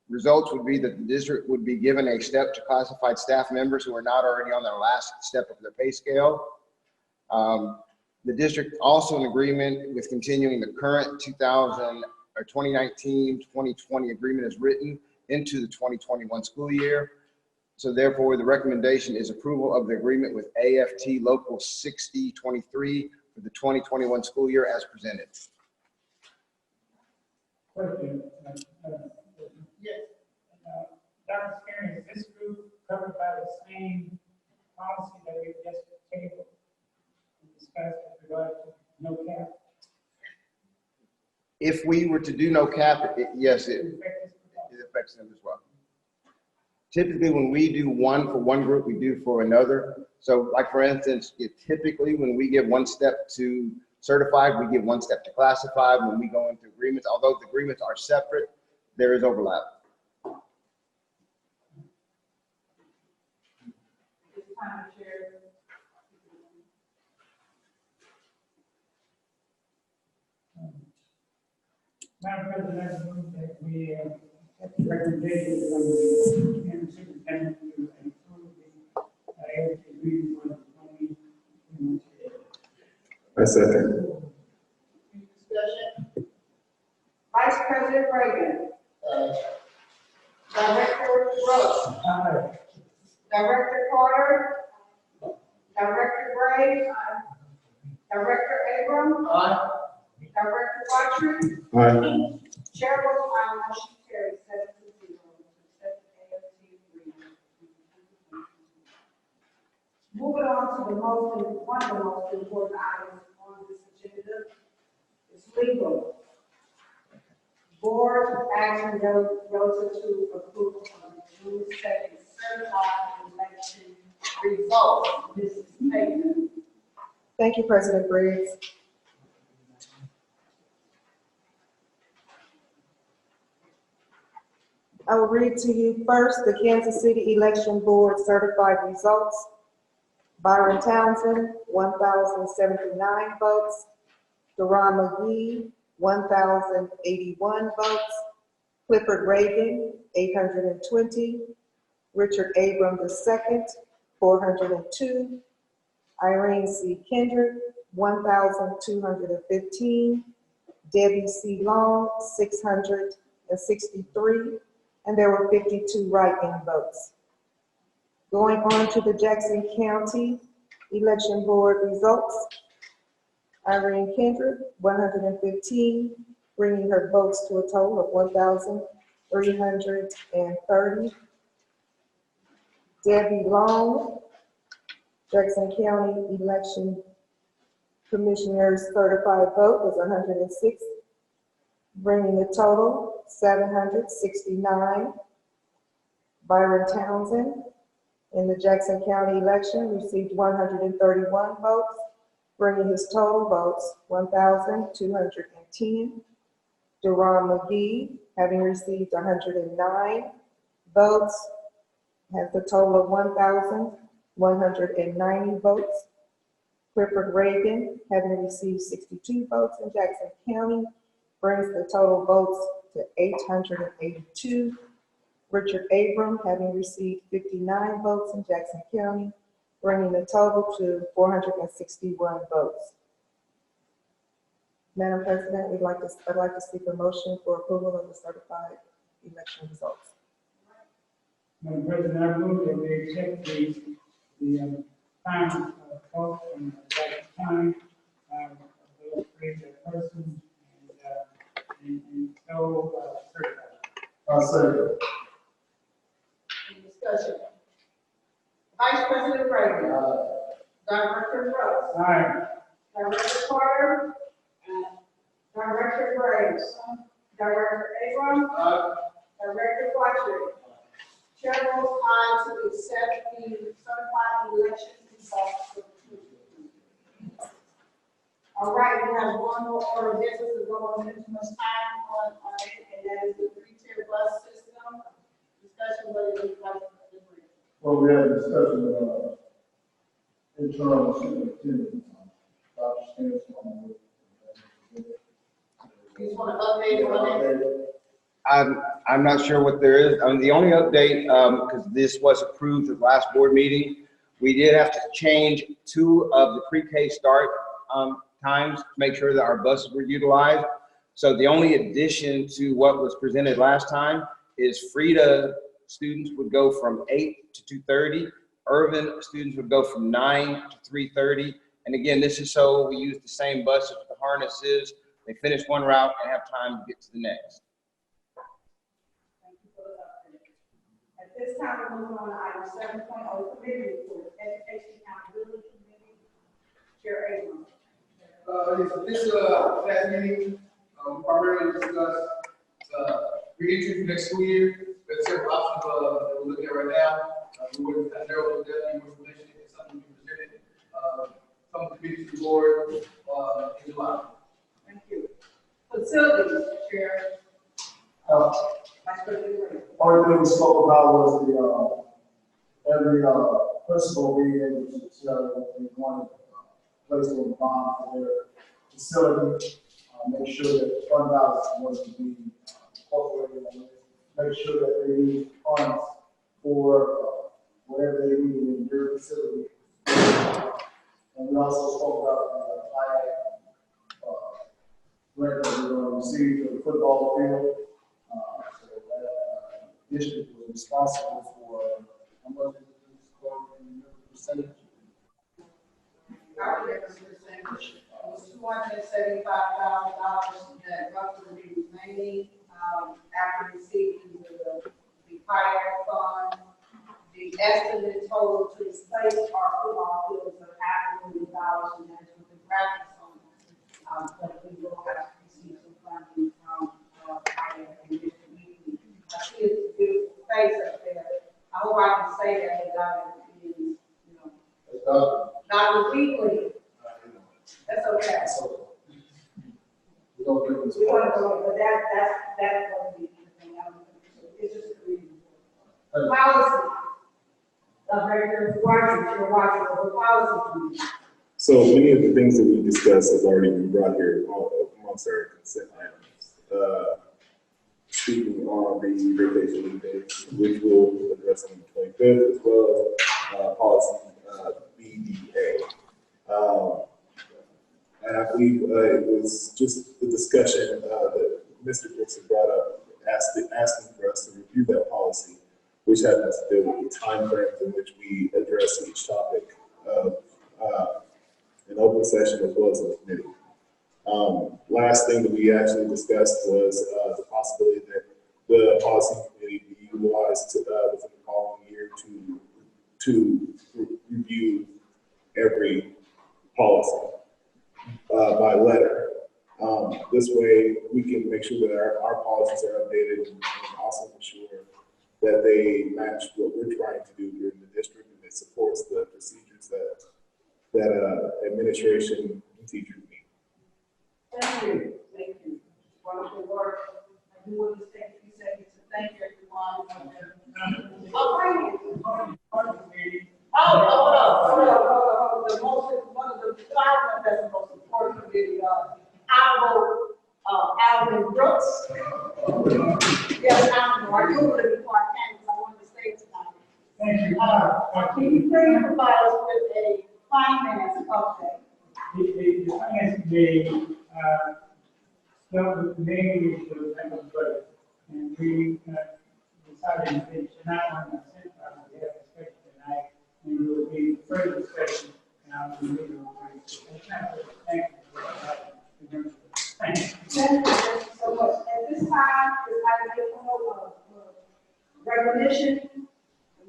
results would be that the district would be given a step to classified staff members who are not already on their last step of their pay scale. The district also in agreement with continuing the current 2019-2020 agreement as written into the 2021 school year. So therefore, the recommendation is approval of the agreement with AFT Local 6023 for the 2021 school year as presented. Question. Yes. Dr. Scanlon, is this group covered by the same policy that we just tabled and discussed with regard to no cap? If we were to do no cap, yes, it affects them as well. Typically, when we do one for one group, we do for another. So like for instance, typically when we give one step to certified, we give one step to classified. When we go into agreements, although the agreements are separate, there is overlap. Madam President, I move that we have the recommendation from the superintendent to approve the AFT agreement for the 2021. I second. Discussion. Vice President Reagan. Director Roach. Director Carter. Director Gray. Director Abram. Director Watson. Aye. Chair votes aye, motion carries 7-0 to accept AFT agreement. Moving on to one of the most important items on this agenda is legal. Board action relative to approval of the June 2nd certified election results. Mrs. Hickman. Thank you, President Briggs. I will read to you first the Kansas City Election Board certified results. Byron Townsend, 1,079 votes. Deron McGee, 1,081 votes. Clifford Reagan, 820. Richard Abram II, 402. Irene C. Kendrick, 1,215. Debbie C. Long, 663. And there were 52 write-in votes. Going on to the Jackson County Election Board results. Irene Kendrick, 115, bringing her votes to a total of 1,330. Debbie Long, Jackson County Election Commissioner's certified vote was 106, bringing the total 769. Byron Townsend in the Jackson County election received 131 votes, bringing his total votes 1,210. Deron McGee, having received 109 votes, has a total of 1,190 votes. Clifford Reagan, having received 62 votes in Jackson County, brings the total votes to 882. Richard Abram, having received 59 votes in Jackson County, bringing the total to 461 votes. Madam President, I'd like to seek a motion for approval of the certified election results. Madam President, I move that we accept the final vote from Jackson County of those three persons and so certified. I'll say it. Any discussion? Vice President Reagan. Director Roach. Aye. Director Carter. Director Graves. Director Abram. Director Watson. Chair votes aye to accept the certified election results. All right, we have one more order of business to go on too much time on it, and that is the 3-tier bus system. Discussion whether we like the Well, we had a discussion about internal superintendent. Dr. Stanton. You just want to update on that? I'm not sure what there is. The only update, because this was approved at the last board meeting, we did have to change 2 of the pre-K start times to make sure that our buses were utilized. So the only addition to what was presented last time is Frida students would go from 8 to 2:30. Irvin students would go from 9 to 3:30. And again, this is so we use the same buses with the harnesses. They finish one route and have time to get to the next. Thank you for the update. At this time, we're moving on to item 7.0, committee report, education accountability committee, Chair Abrams. This last meeting, we primarily discussed re-entry for next school year. There's several options that we're looking at right now. We would narrow the definitely more information if something we presented from the committee to the board in July. Thank you. Facilities, Chair. Vice President Green. Only thing we spoke about was the, every, principal being able to sell one place on the bond for their facility, make sure that fund balance was to be incorporated, and make sure that they use funds for whatever they need in their facility. And we also spoke about the grant that we're going to receive for the football field. So that district was responsible for how much is this percentage? Our percentage was $275,000 that roughly remaining after receiving the fire fund. The estimate total to replace our football fields of $500,000, and that's with the graphics on it. But we will have to receive some funding from fire and Mr. Meeting. I see it's a beautiful face up there. I hope I can say that without it being, not legally. That's okay. We don't give this. We want to go, but that's what we, it's just a reason. Policy. Director Washington, your policy committee. So many of the things that we discussed have already been brought here amongst our consent items. Speaking on the vacation leave days, which we'll address on the 25th, as well as policy BDA. And I believe it was just the discussion that Mr. Dixon brought up, asking for us to review that policy, which happens to do with the time frames in which we address each topic of an open session as well as a committee. Last thing that we actually discussed was the possibility that the policy committee be utilized within the following year to review every policy by letter. This way we can make sure that our policies are updated and also ensure that they match what we're trying to do here in the district, and it supports the procedures that administration and teachers need. Thank you. Thank you. Wonderful work. I do want to take a few seconds to thank everyone. One of the departments that's the most important committee, Alvin Brooks. Yes, I do believe before I can, because I wanted to stay tonight. Thank you. Can you please provide us with a finance update? The finance committee, dealt with the main issue of the budget, and we decided that tonight on the consent, we have a discussion tonight, and there will be further discussion, and I will leave it on. Thank you. Thank you so much. At this time, it's time to get more recognition,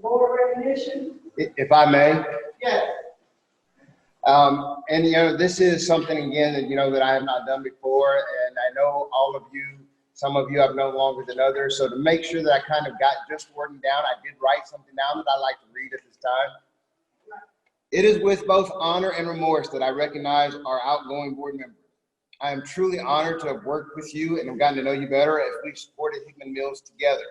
more recognition. If I may. Yes. And this is something again that that I have not done before, and I know all of you, some of you I've known longer than others. So to make sure that I kind of got just wording down, I did write something down that I like to read at this time. It is with both honor and remorse that I recognize our outgoing board members. I am truly honored to have worked with you and have gotten to know you better as we've supported Hickman Mills together.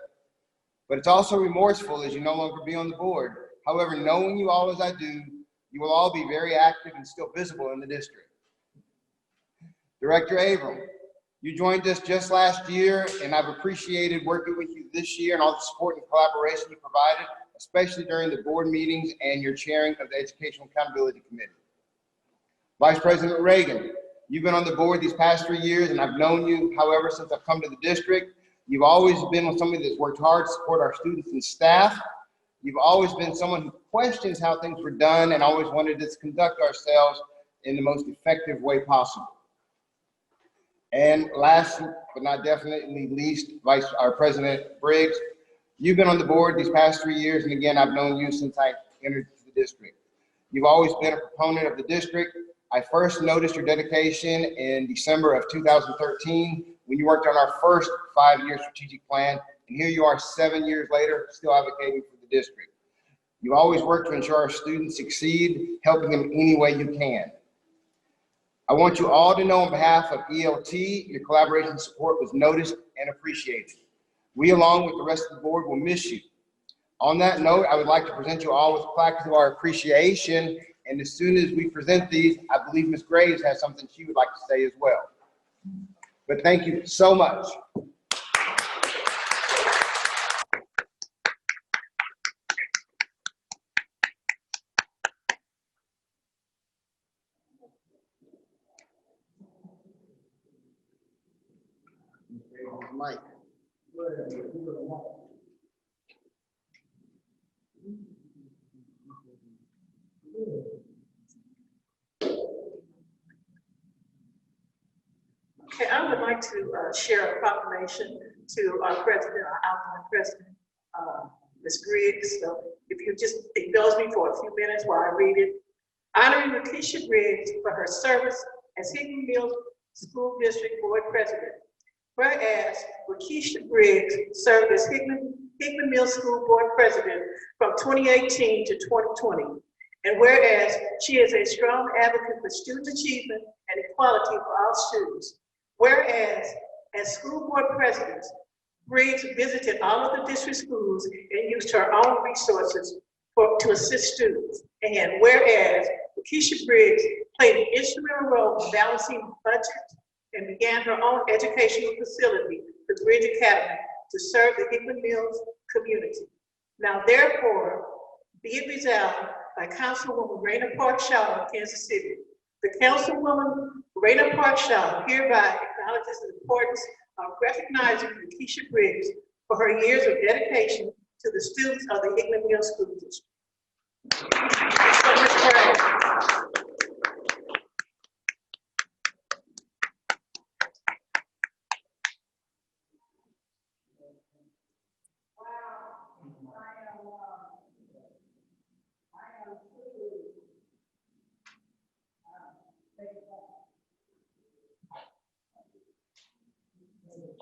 But it's also remorseful as you no longer be on the board However, knowing you all as I do, you will all be very active and still visible in the district. Director Abram, you joined us just last year, and I've appreciated working with you this year and all the support and collaboration you provided, especially during the board meetings and your chairing of the Educational Accountability Committee. Vice President Reagan, you've been on the board these past 3 years, and I've known you, however, since I've come to the district. You've always been somebody that's worked hard to support our students and staff. You've always been someone who questions how things were done and always wanted us to conduct ourselves in the most effective way possible. And last but not definitely least, our President Briggs, you've been on the board these past 3 years, and again, I've known you since I entered the district. You've always been a proponent of the district. I first noticed your dedication in December of 2013 when you worked on our first 5-year strategic plan, and here you are 7 years later, still advocating for the district. You always work to ensure our students succeed, helping them any way you can. I want you all to know on behalf of ELT, your collaboration and support was noticed and appreciated. We, along with the rest of the board, will miss you. On that note, I would like to present you all with plaques of our appreciation, and as soon as we present these, I believe Ms. Graves has something she would like to say as well. But thank you so much. Mike. Okay, I would like to share a proclamation to our president, our outgoing president, Ms. Briggs. So if you just indulge me for a few minutes while I read it. Honoring Lakeisha Briggs for her service as Hickman Mills School District Board President. Whereas Lakeisha Briggs served as Hickman Mills School Board President from 2018 to 2020. And whereas she is a strong advocate for student achievement and equality for all students. Whereas, as school board president, Briggs visited all of the district schools and used her own resources to assist students. And whereas, Lakeisha Briggs played an instrumental role in balancing the budget and began her own educational facility, the Bridge Academy, to serve the Hickman Mills community. Now, therefore, be it resolved by Councilwoman Raina Park-Shaw of Kansas City. The Councilwoman Raina Park-Shaw hereby acknowledges the importance of recognizing Lakeisha Briggs for her years of dedication to the students of the Hickman Mills School District.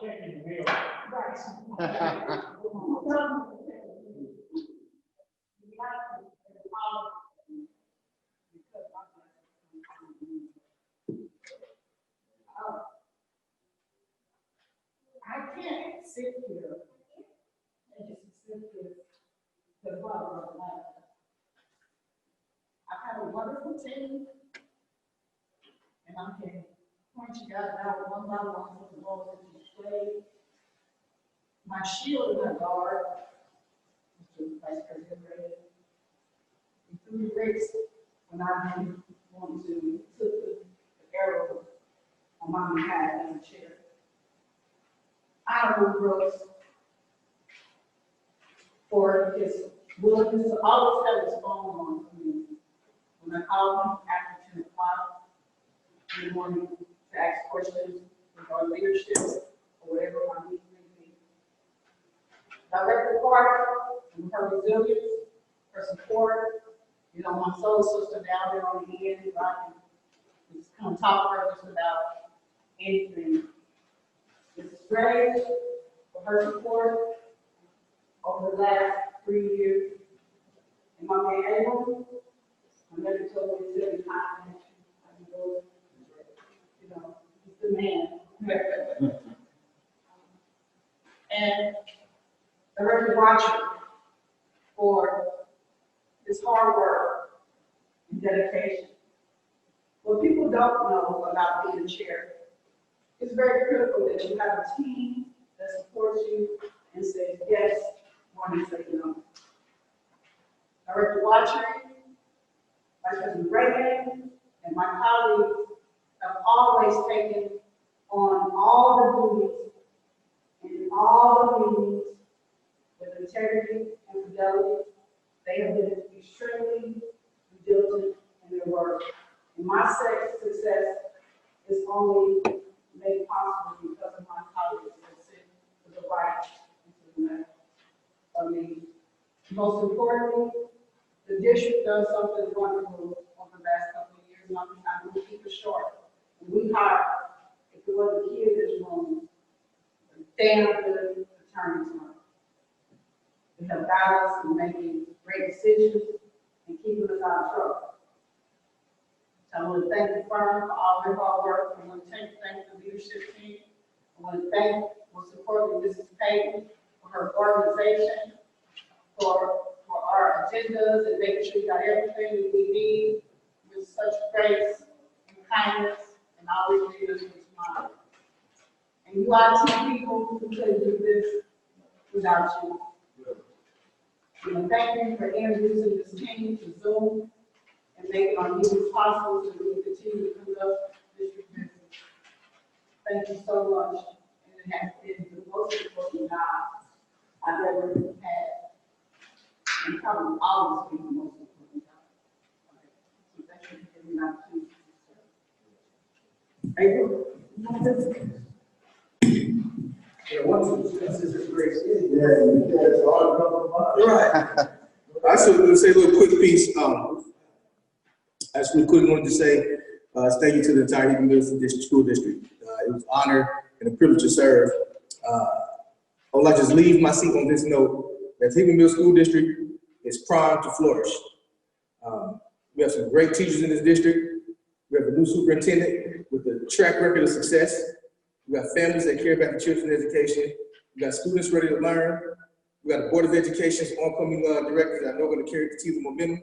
Checking the mail. I can't sit here and just sit with the bottom of life. I have a wonderful team, and I can point you guys out one by one for the roles that you play. My shield and my guard, Mr. Vice President Ray, and through the race, when I didn't want to put the arrow on my behalf in the chair. Honorable Brooks for his willingness to always have his phone on me. When I called him after 10 o'clock in the morning to ask questions regarding leadership or whatever my needs may be. Director Parker, and her resilience, her support, you know, my soul sister down there on the end, I can just come talk to her just about anything. Mrs. Graves, for her support over the last 3 years. And my man Abram, I never told him 7 times, I can go, you know, he's the man. And Director Watcher for is hard work and dedication. What people don't know about being a chair, it's very critical that you have a team that supports you and says yes more than say no. Director Watcher, Vice President Reagan, and my colleagues have always taken on all the duties and all the meetings with integrity and fidelity. They have been extremely diligent in their work. And my success is only made possible because of my colleagues that sit to the right and to the left of me. Most importantly, the district does something wonderful over the last couple of years, and I'm going to keep it short. We hired, if it wasn't here in this room, damn good attorneys. They have guided us in making great decisions and keeping us out of trouble. So I want to thank the firm for all their hard work. I want to thank the leadership team. I want to thank for supporting Mrs. Payton for her organization, for our agendas and making sure we got everything that we need with such grace and kindness and always lead us with a smile. And you IT people who couldn't do this without you. I want to thank you for introducing this team to Zoom and making our meetings possible so we can continue to conduct district business. Thank you so much. And it has been the most important job I've ever had. And probably always be the most important job. So thank you for giving me an opportunity. April? Yeah, this is a great city. Yeah, it's all covered by. Right. I just want to say a little quick piece. I just really quickly wanted to say thank you to the entire Hickman Middle School District. It was an honor and a privilege to serve. I would like to just leave my seat on this note that Hickman Middle School District is primed to flourish. We have some great teachers in this district. We have a new superintendent with a track record of success. We got families that care about the children's education. We got students ready to learn. We got a Board of Education's oncoming directors that I know are going to carry the team momentum.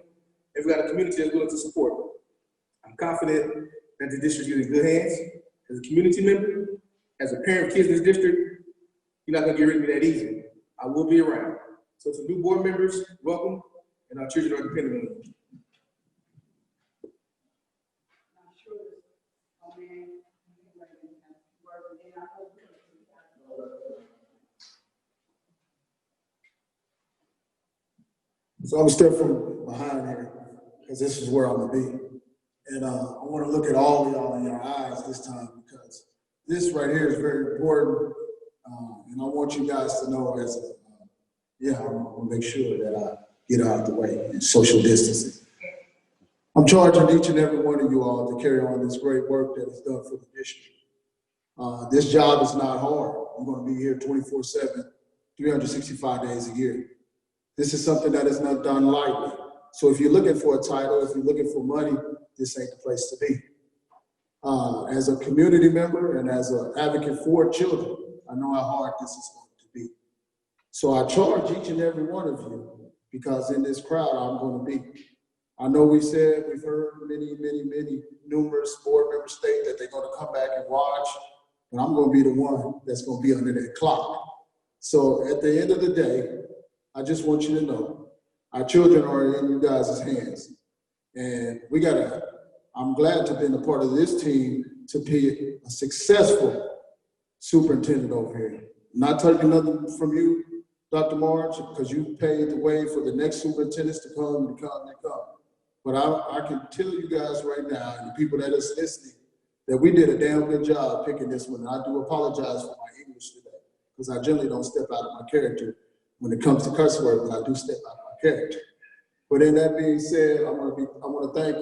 And we got a community that's willing to support. I'm confident that the district is in good hands. As a community member, as a parent of kids in this district, you're not going to get rid of me that easy. I will be around. So to new board members, welcome, and our children are dependent on you. So I'm gonna step from behind here, because this is where I'm gonna be. And I wanna look at all of y'all in your eyes this time, because this right here is very important. And I want you guys to know as I'm gonna make sure that I get out of the way and social distancing. I'm charging each and every one of you all to carry on this great work that is done for the district. This job is not hard. I'm gonna be here 24/7, 365 days a year. This is something that is not done lightly. So if you're looking for a title, if you're looking for money, this ain't the place to be. As a community member and as an advocate for children, I know how hard this is going to be. So I charge each and every one of you, because in this crowd I'm going to be. I know we've heard many numerous board members state that they're going to come back and watch, but I'm going to be the one that's going to be under that clock. So at the end of the day, I just want you to know, our children are in you guys' hands. And I'm glad to have been a part of this team to be a successful superintendent over here. Not taking nothing from you, Dr. March, because you paved the way for the next superintendents to come. But I can tell you guys right now, and the people that are listening, that we did a damn good job picking this one. And I do apologize for my English today, because I generally don't step out of my character when it comes to cuss words, but I do step out of my character. But in that being said, I want to thank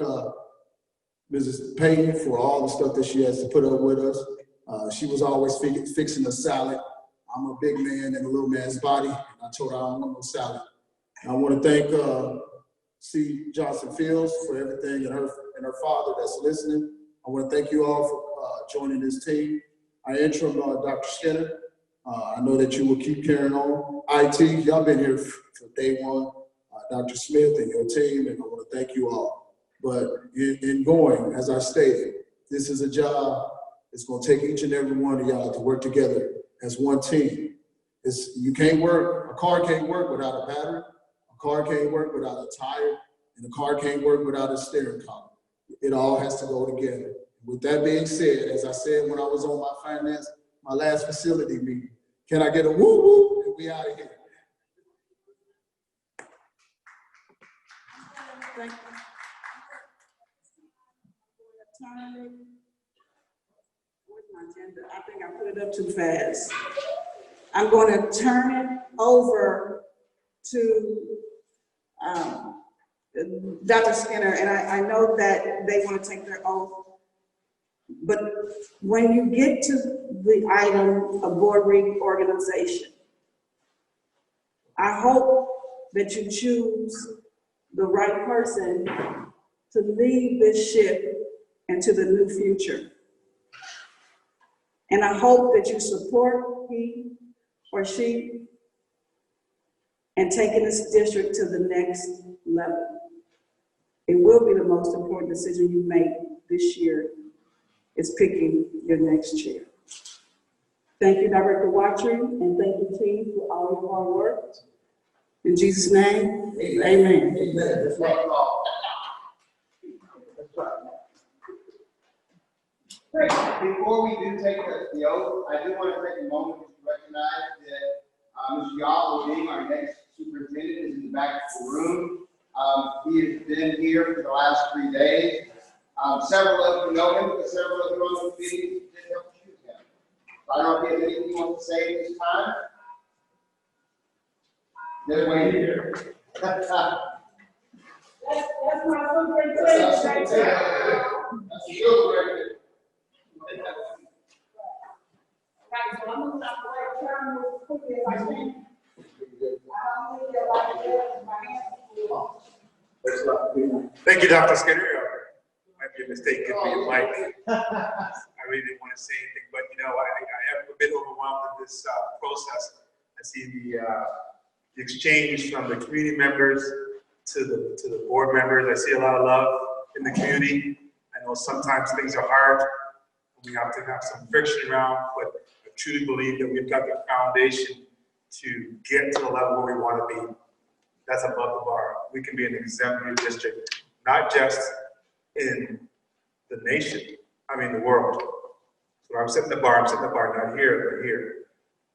Mrs. Payton for all the stuff that she has to put up with us. She was always fixing a salad. I'm a big man in a little man's body, and I told her I don't want no salad. And I want to thank C. Johnson Fields for everything, and her father that's listening. I want to thank you all for joining this team. Our interim, Dr. Skinner. I know that you will keep carrying on. IT, y'all been here for day one. Dr. Smith and your team, and I want to thank you all. But in going, as I stated, this is a job. It's going to take each and every one of y'all to work together as one team. You can't work, a car can't work without a battery, a car can't work without a tire, and a car can't work without a steering column. It all has to go together. With that being said, as I said when I was on my last facility meeting, can I get a woo woo and we out of here? Thank you. Where's my agenda? I think I put it up too fast. I'm going to turn it over to Dr. Skinner, and I know that they want to take their oath, but when you get to the item of board reorganization, I hope that you choose the right person to lead this ship into the new future. And I hope that you support he or she and taking this district to the next level. It will be the most important decision you make this year, is picking your next chair. Thank you, Director Watchery, and thank you, team, for all your hard work. In Jesus' name, amen. Amen. That's right. Great. Before we do take the oath, I do want to take a moment to recognize that Mr. Yao, our next superintendent, is in the back of the room. He has been here for the last 3 days. Several of you know him, but several of you on the committee didn't help choose him. I don't know if you have anything you want to say at this time. Just wait here. That's my superintendent. That's a good record. Right, so I'm gonna stop right turn as quickly as I can. I don't think that like my hands. Thank you, Dr. Skinner. Might be a mistake if we mic. I really didn't want to say anything, but you know, I am a bit overwhelmed with this process. I see the exchange from the community members to the board members. I see a lot of love in the community. I know sometimes things are hard. We have to have some friction around, but I truly believe that we've got the foundation to get to the level where we want to be. That's above the bar. We can be an exemplary district, not just in the nation, I mean the world. So I'm setting the bar, not here, but here.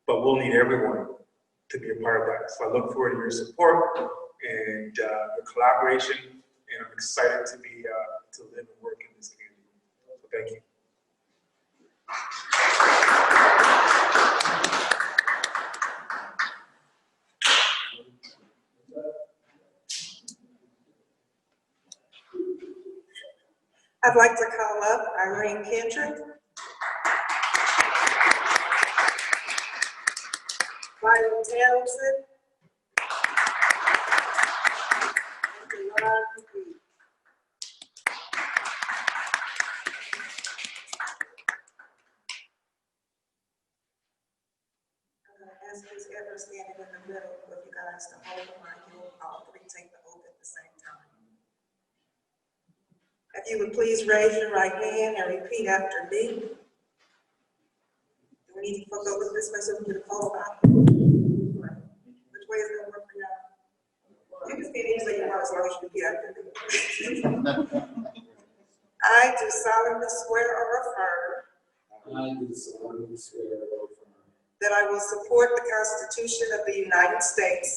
But we'll need everyone to be a part of that. So I look forward to your support and your collaboration, and I'm excited to be to live and work in this community. So thank you. I'd like to call up Irene Kendrick, Ryan Townsend, and Delon Reed. As he's ever standing in the middle of you guys to hold the mic, you will all three take the oath at the same time. If you would please raise your right hand and repeat after me. Do we need to go with this way so we can call about? Which way is it going to work for y'all? You can stand here so you want as long as you repeat after me. I do solemnly swear or affirm that I will support the Constitution of the United States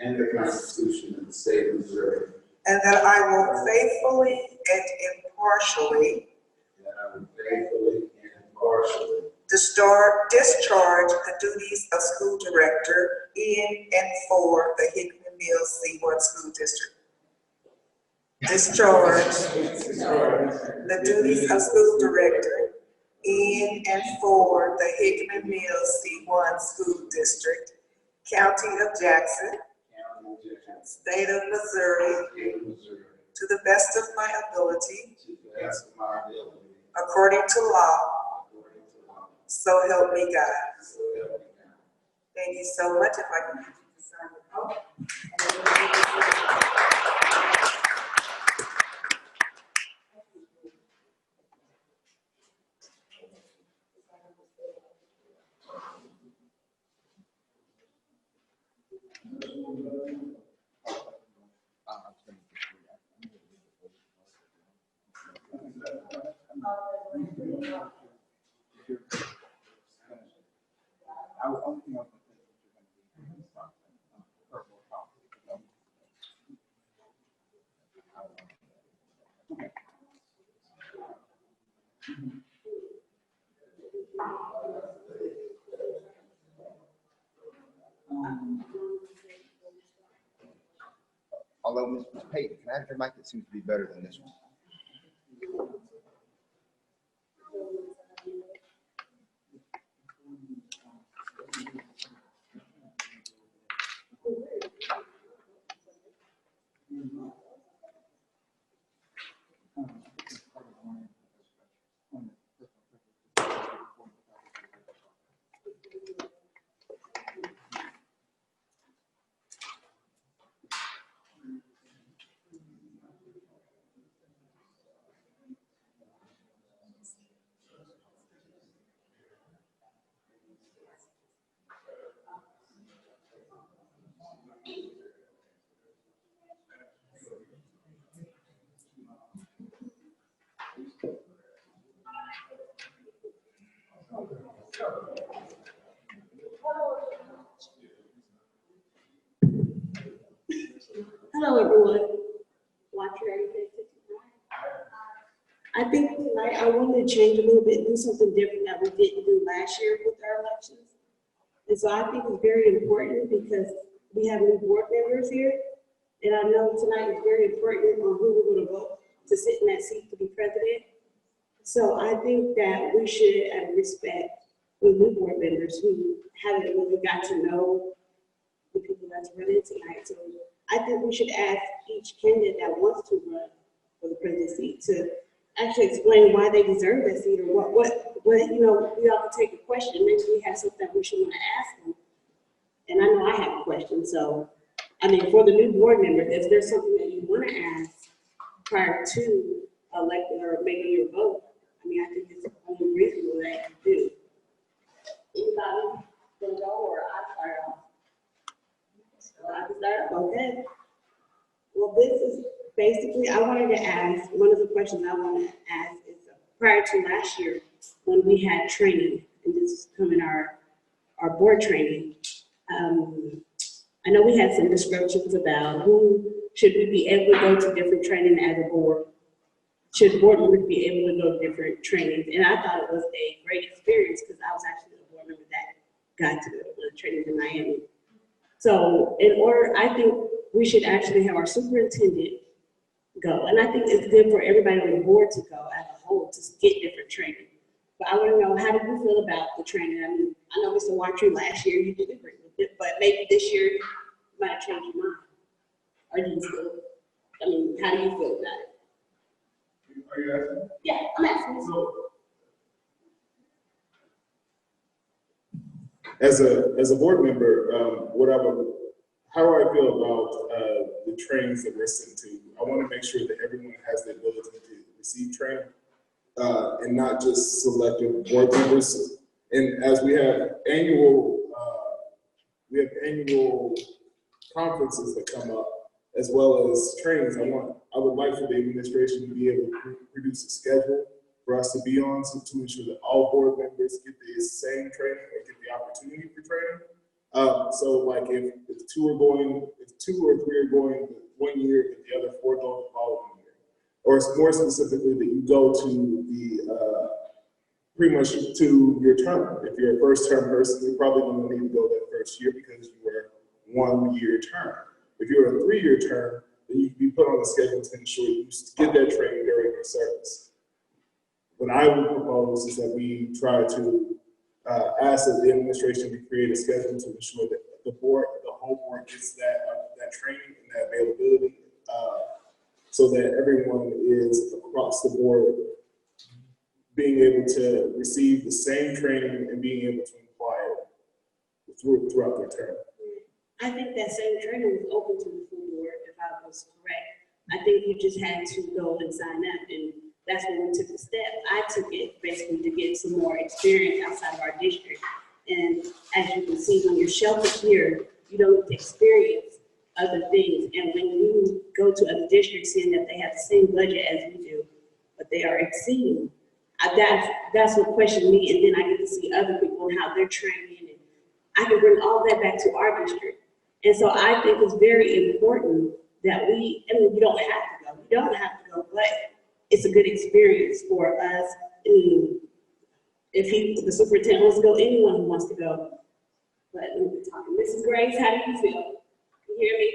and the Constitution of the State of Missouri, and that I will faithfully and impartially discharge the duties of school director in and for the Hickman Mills C1 School District. Discharge the duties of school director in and for the Hickman Mills C1 School District, County of Jackson, State of Missouri, to the best of my ability, according to law, So help me God. Thank you so much. If I can get you to sign the oath. Although Ms. Payton, can I have your mic? It seems to be better than this one. Hello, everyone. Watcher, everything. I think tonight I wanted to change a little bit, do something different that we didn't do last year with our elections. And so I think it's very important because we have new board members here. And I know tonight is very important on who we're going to vote to sit in that seat to be president. So I think that we should respect the new board members who haven't really got to know the people that's running tonight. So I think we should ask each candidate that wants to run for the presidency to actually explain why they deserve that seat, or what you know, we all can take a question. Maybe we have something we should want to ask them. And I know I have a question. So, I mean, for the new board members, if there's something that you want to ask prior to electing or making your vote, I mean, I think it's only reasonable that you do. Anybody can go, or I start off? I can start? Okay. Well, this is basically, I wanted to ask, one of the questions I want to ask is prior to last year when we had training, and this is coming our board training, I know we had some descriptions about who should we be able to go to different training as a board. Should board members be able to go to different trainings? And I thought it was a great experience because I was actually a board member that got to the training in Miami. So in order, I think we should actually have our superintendent go. And I think it's good for everybody on the board to go as a whole to get different training. But I want to know, how do you feel about the training? I mean, I know Mr. Watcher last year you did agree with it, but maybe this year you might have changed your mind. Or do you still, I mean, how do you feel about it? Are you asking? Yeah, I'm asking. So, as a board member, how I feel about the trainings that we're sent to, I want to make sure that everyone has the ability to receive training, and not just selective board members. And as we have annual conferences that come up, as well as trainings, I would like for the administration to be able to produce a schedule for us to be on, to ensure that all board members get the same training or get the opportunity for training. So like if two or three are going 1 year and the other 4 go the following year, or it's more specifically that you go to the pretty much to your term. If you're a first term person, you're probably going to need to go that first year because you were 1 year term. If you're a 3 year term, then you can be put on the schedule to ensure you get that training during your service. What I would propose is that we try to ask that the administration to create a schedule to ensure that the whole board gets that training and that availability, so that everyone is across the board being able to receive the same training and being able to apply it throughout their term. I think that same training was open to the full board, if I was correct. I think you just had to go and sign up, and that's when we took the step. I took it basically to get some more experience outside of our district. And as you can see, when you're sheltered here, you don't get to experience other things. And when you go to other districts, seeing that they have the same budget as we do, but they are exceeding, that's what questioned me. And then I get to see other people and how they're training, and I can bring all that back to our district. And so I think it's very important that we, I mean, you don't have to go, you don't have to go, but it's a good experience for us. And if the superintendent wants to go, anyone who wants to go. But we're talking, Mrs. Graves, how do you feel? Can you hear me?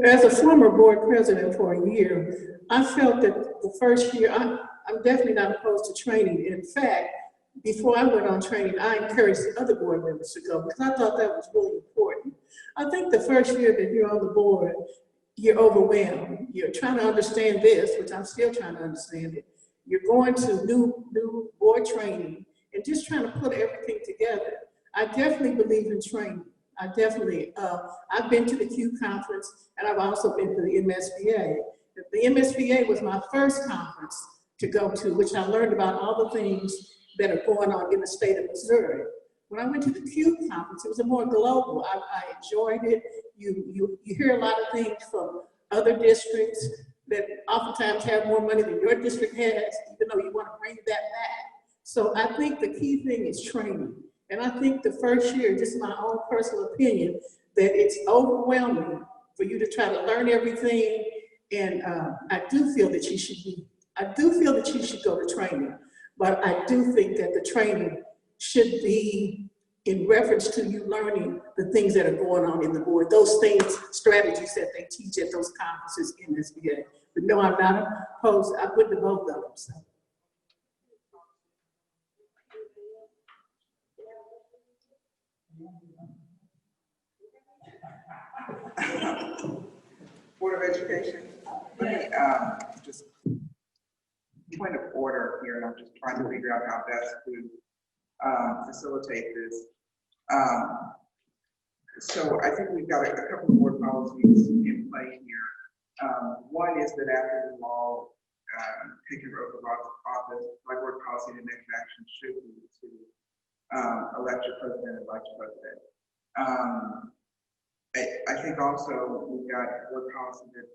As a former board president for a year, I felt that the first year, I'm definitely not opposed to training. In fact, before I went on training, I encouraged the other board members to go because I thought that was really important. I think the first year that you're on the board, you're overwhelmed. You're trying to understand this, which I'm still trying to understand it. You're going to new board training and just trying to put everything together. I definitely believe in training. I definitely, I've been to the Q conference and I've also been to the MSBA. The MSBA was my first conference to go to, which I learned about all the things that are going on in the state of Missouri. When I went to the Q conference, it was a more global. I enjoyed it. You hear a lot of things from other districts that oftentimes have more money than your district has, even though you want to bring that back. So I think the key thing is training. And I think the first year, just my own personal opinion, that it's overwhelming for you to try to learn everything. And I do feel that you should go to training, but I do think that the training should be in reference to you learning the things that are going on in the board, those things, strategies that they teach at those conferences in this VA. But no, I'm not opposed. I went to both of them. So. Board of Education, let me just point of order here, and I'm just trying to figure out how best to facilitate this. So I think we've got a couple of board policies in play here. One is that after the law take your oath of office, my board policy, the next action should be to elect your president and vice president. I think also we've got a board policy that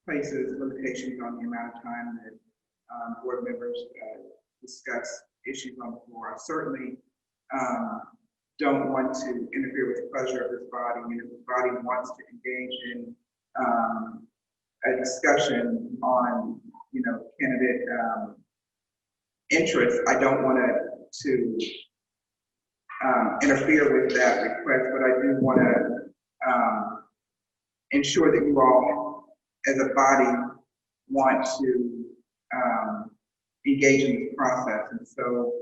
places limitations on the amount of time that board members discuss issues on the floor. I certainly don't want to interfere with the pleasure of this body, and if the body wants to engage in a discussion on, candidate interests, I don't want to interfere with that request, but I do want to ensure that you all, as a body, want to engage in this process. And so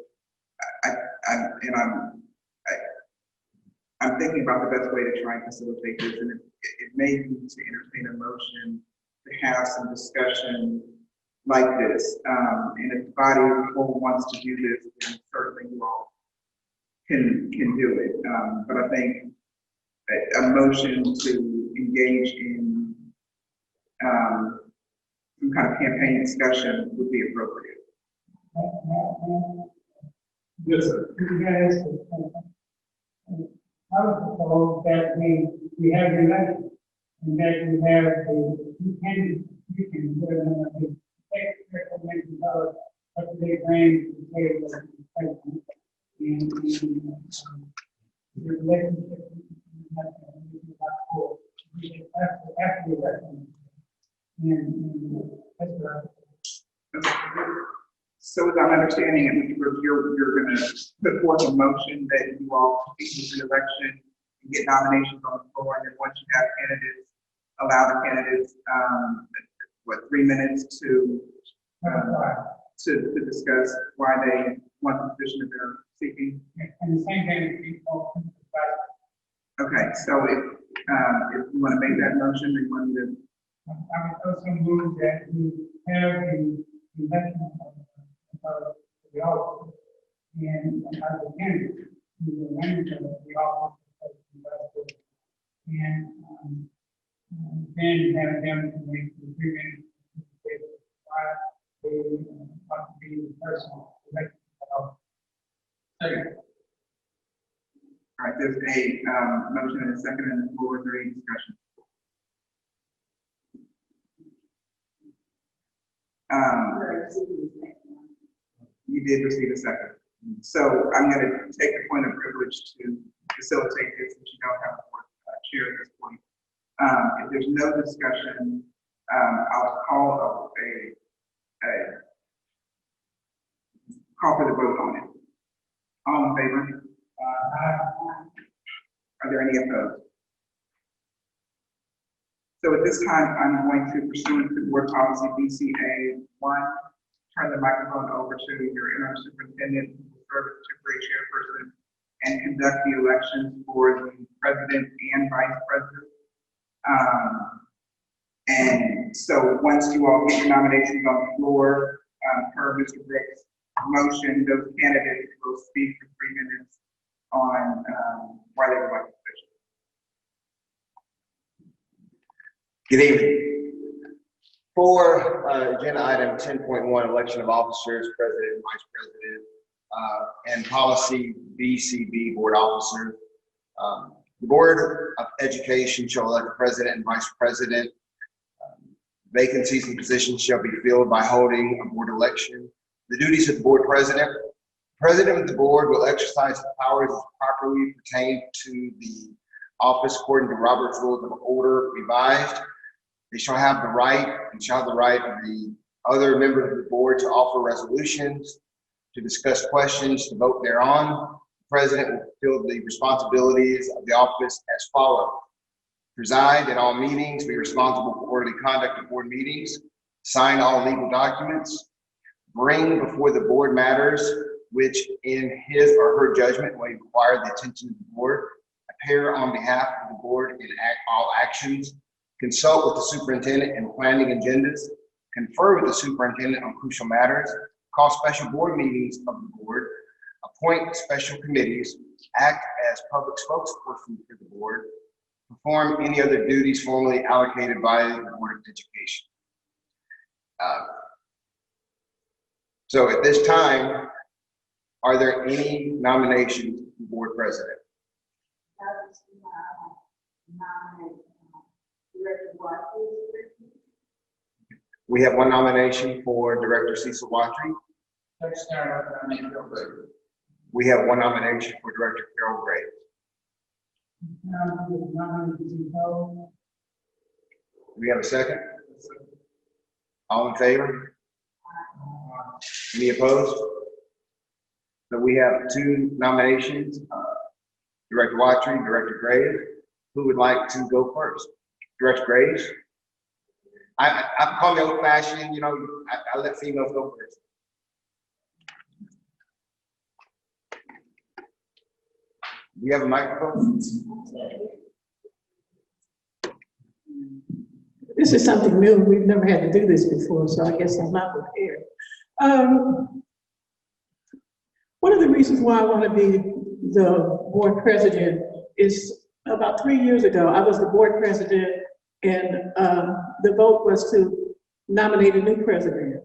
I'm thinking about the best way to try and facilitate this, and it may be to entertain a motion to have some discussion like this. And if the body as a whole wants to do this, then certainly you all can do it. But I think a motion to engage in some kind of campaign discussion would be appropriate. Yes, sir. I would propose that we have the election, and that we have the candidates, you can put them on the text recommendation of what they bring to the table as the president. And the relationship after the election. And that's what So as I'm understanding it, you're going to put forth a motion that you all proceed with the election and get nominations on the floor, and then once you have candidates, allow the candidates, 3 minutes to discuss why they want the position that they're seeking. and the same thing with people. Okay, so if you want to make that motion, we want to. I would also move that we have the election of the office and as a candidate, the manager of the office of the investor. And then have them to make the agreement why they want to be the person elected to the office. Second. All right, there's a motion and a second and the floor. Is there any discussion? You did receive a second. So I'm going to take the point of privilege to facilitate this, since you don't have a board chair at this point. If there's no discussion, I'll call call for the vote on it. All in favor? Are there any opposed? So at this time, I'm going to, pursuant to board policy BCA 1, turn the microphone over to your interim superintendent, who will serve as temporary chairperson and conduct the elections for the president and vice president. And so once you all get your nominations on the floor, per Mr. Brooks' motion, those candidates will speak for 3 minutes on why they would like the position. Good evening. For agenda item 10.1, election of officers, president and vice president, and policy BCB board officers. The Board of Education shall elect the president and vice president. Vacancies and positions shall be filled by holding a board election. The duties of the board president. President of the board will exercise the powers as properly pertain to the office according to Robert's Rules of Order revised. They shall have the right and shall have the right of the other members of the board to offer resolutions, to discuss questions, to vote thereon. The president will fulfill the responsibilities of the office as follows: preside at all meetings, be responsible for orderly conduct of board meetings, sign all legal documents, bring before the board matters which in his or her judgment may require the attention of the board, appear on behalf of the board in all actions, consult with the superintendent in planning agendas, confer with the superintendent on crucial matters, call special board meetings of the board, appoint special committees, act as public spokesperson for the board, perform any other duties formally allocated by the Board of Education. So at this time, are there any nominations for board president? We have one nomination for Director Cecil Watry. We have one nomination for Director Carol Gray. Do we have a second? All in favor? Any opposed? So we have two nominations, Director Watry, Director Graves. Who would like to go first? Director Graves? I call me old-fashioned, you know, I let females go first. Do you have a microphone? This is something new. We've never had to do this before, so I guess I'm not prepared. One of the reasons why I want to be the board president is about 3 years ago, I was the board president and the vote was to nominate a new president.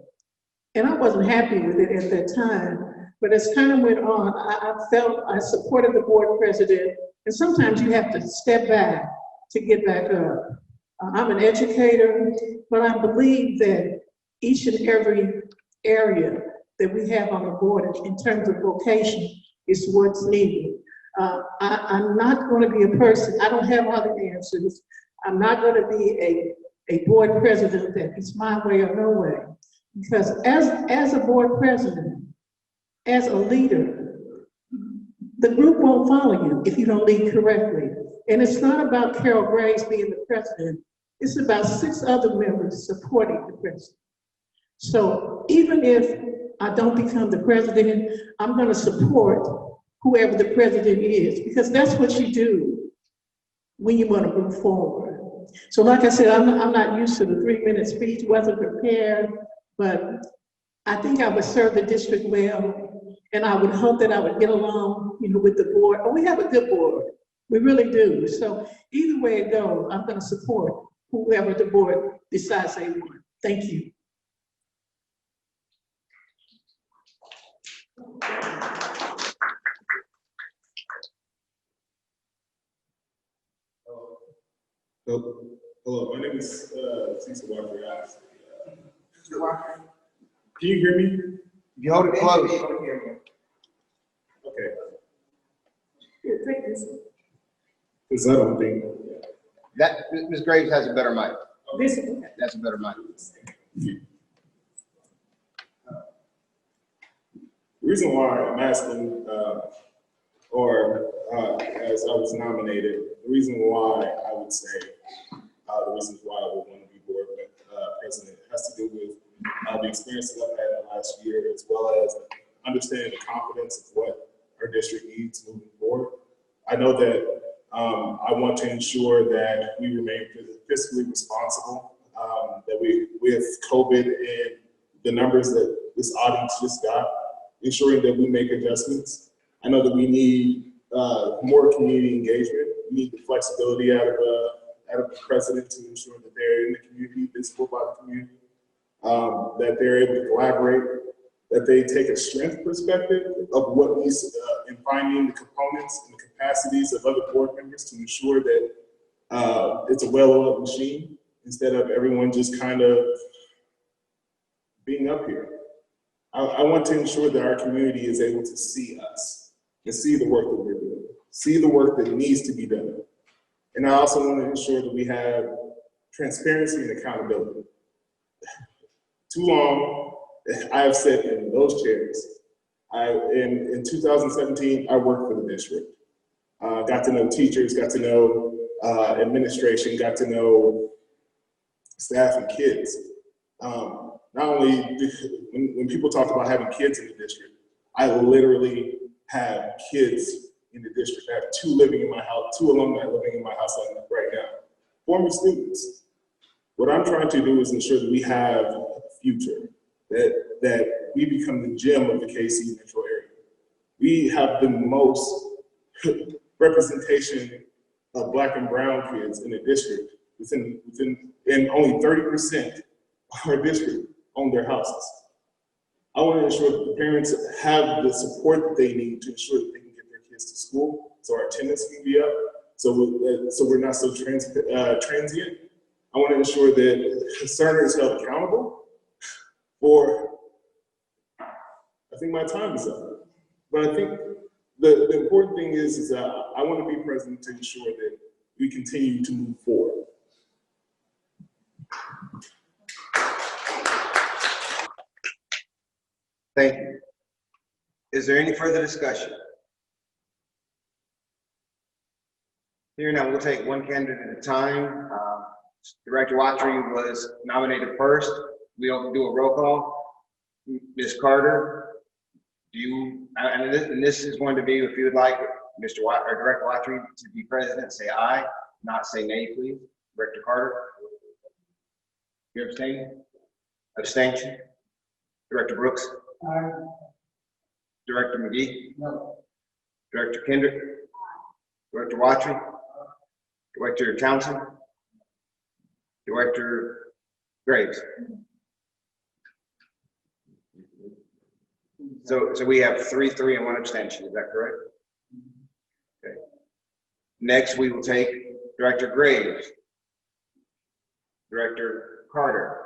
And I wasn't happy with it at that time, but as time went on, I felt I supported the board president, and sometimes you have to step back to get back up. I'm an educator, but I believe that each and every area that we have on the board in terms of vocation is what's needed. I'm not going to be a person, I don't have all the answers. I'm not going to be a board president that it's my way or no way. Because as a board president, as a leader, the group won't follow you if you don't lead correctly. And it's not about Carol Graves being the president, it's about 6 other members supporting the president. So even if I don't become the president, I'm going to support whoever the president is, because that's what you do when you want to move forward. So like I said, I'm not used to the 3-minute speech, wasn't prepared, but I think I would serve the district well, and I would hope that I would get along, with the board. Oh, we have a good board. We really do. So either way it goes, I'm going to support whoever the board decides they want. Thank you. Hello, my name is Cecil Walker. Can you hear me? You hold it close. Okay. Because I don't think. That, Ms. Graves has a better mic. This, That's a better mic. The reason why I'm asking, as I was nominated, the reason why I would say, the reasons why I would want to be board president has to do with the experience that I've had in the last year, as well as understanding the confidence of what our district needs moving forward. I know that I want to ensure that we remain fiscally responsible, that we, with COVID and the numbers that this audience just got, ensuring that we make adjustments. I know that we need more community engagement. We need the flexibility out of the president to ensure that they're in the community, visible by the community, that they're able to collaborate, that they take a strength perspective of what needs in finding the components and the capacities of other board members to ensure that it's a well-oiled machine instead of everyone just kind of being up here. I want to ensure that our community is able to see us and see the work that we're doing, see the work that needs to be done. And I also want to ensure that we have transparency and accountability. Too long, I have sat in those chairs. In 2017, I worked for the district. Got to know teachers, got to know administration, got to know staff and kids. Not only when people talk about having kids in the district, I literally have kids in the district. I have two living in my house, two alumni living in my house right now, former students. What I'm trying to do is ensure that we have a future, that we become the gem of the KC metro area. We have the most representation of Black and brown kids in the district, and only 30% of our district own their houses. I want to ensure that the parents have the support that they need to ensure that they can get their kids to school, so our attendance can be up, so we're not so transient. I want to ensure that Cerner is held accountable for, I think my time is up. But I think the important thing is that I want to be present to ensure that we continue to move forward. Thank you. Is there any further discussion? Here now, we'll take one candidate at a time. Director Watry was nominated first. We'll do a roll call. Ms. Carter, do you, and this is going to be, if you would like Mr. Watt or Director Watry to be president, say aye, not say nay, please. Director Carter? You abstain? Abstention? Director Brooks? Aye. Director McGee? No. Director Kendrick? Director Watry? Director Townsend? Director Graves? So we have 3, and 1 abstention, is that correct? Okay. Next, we will take Director Graves. Director Carter.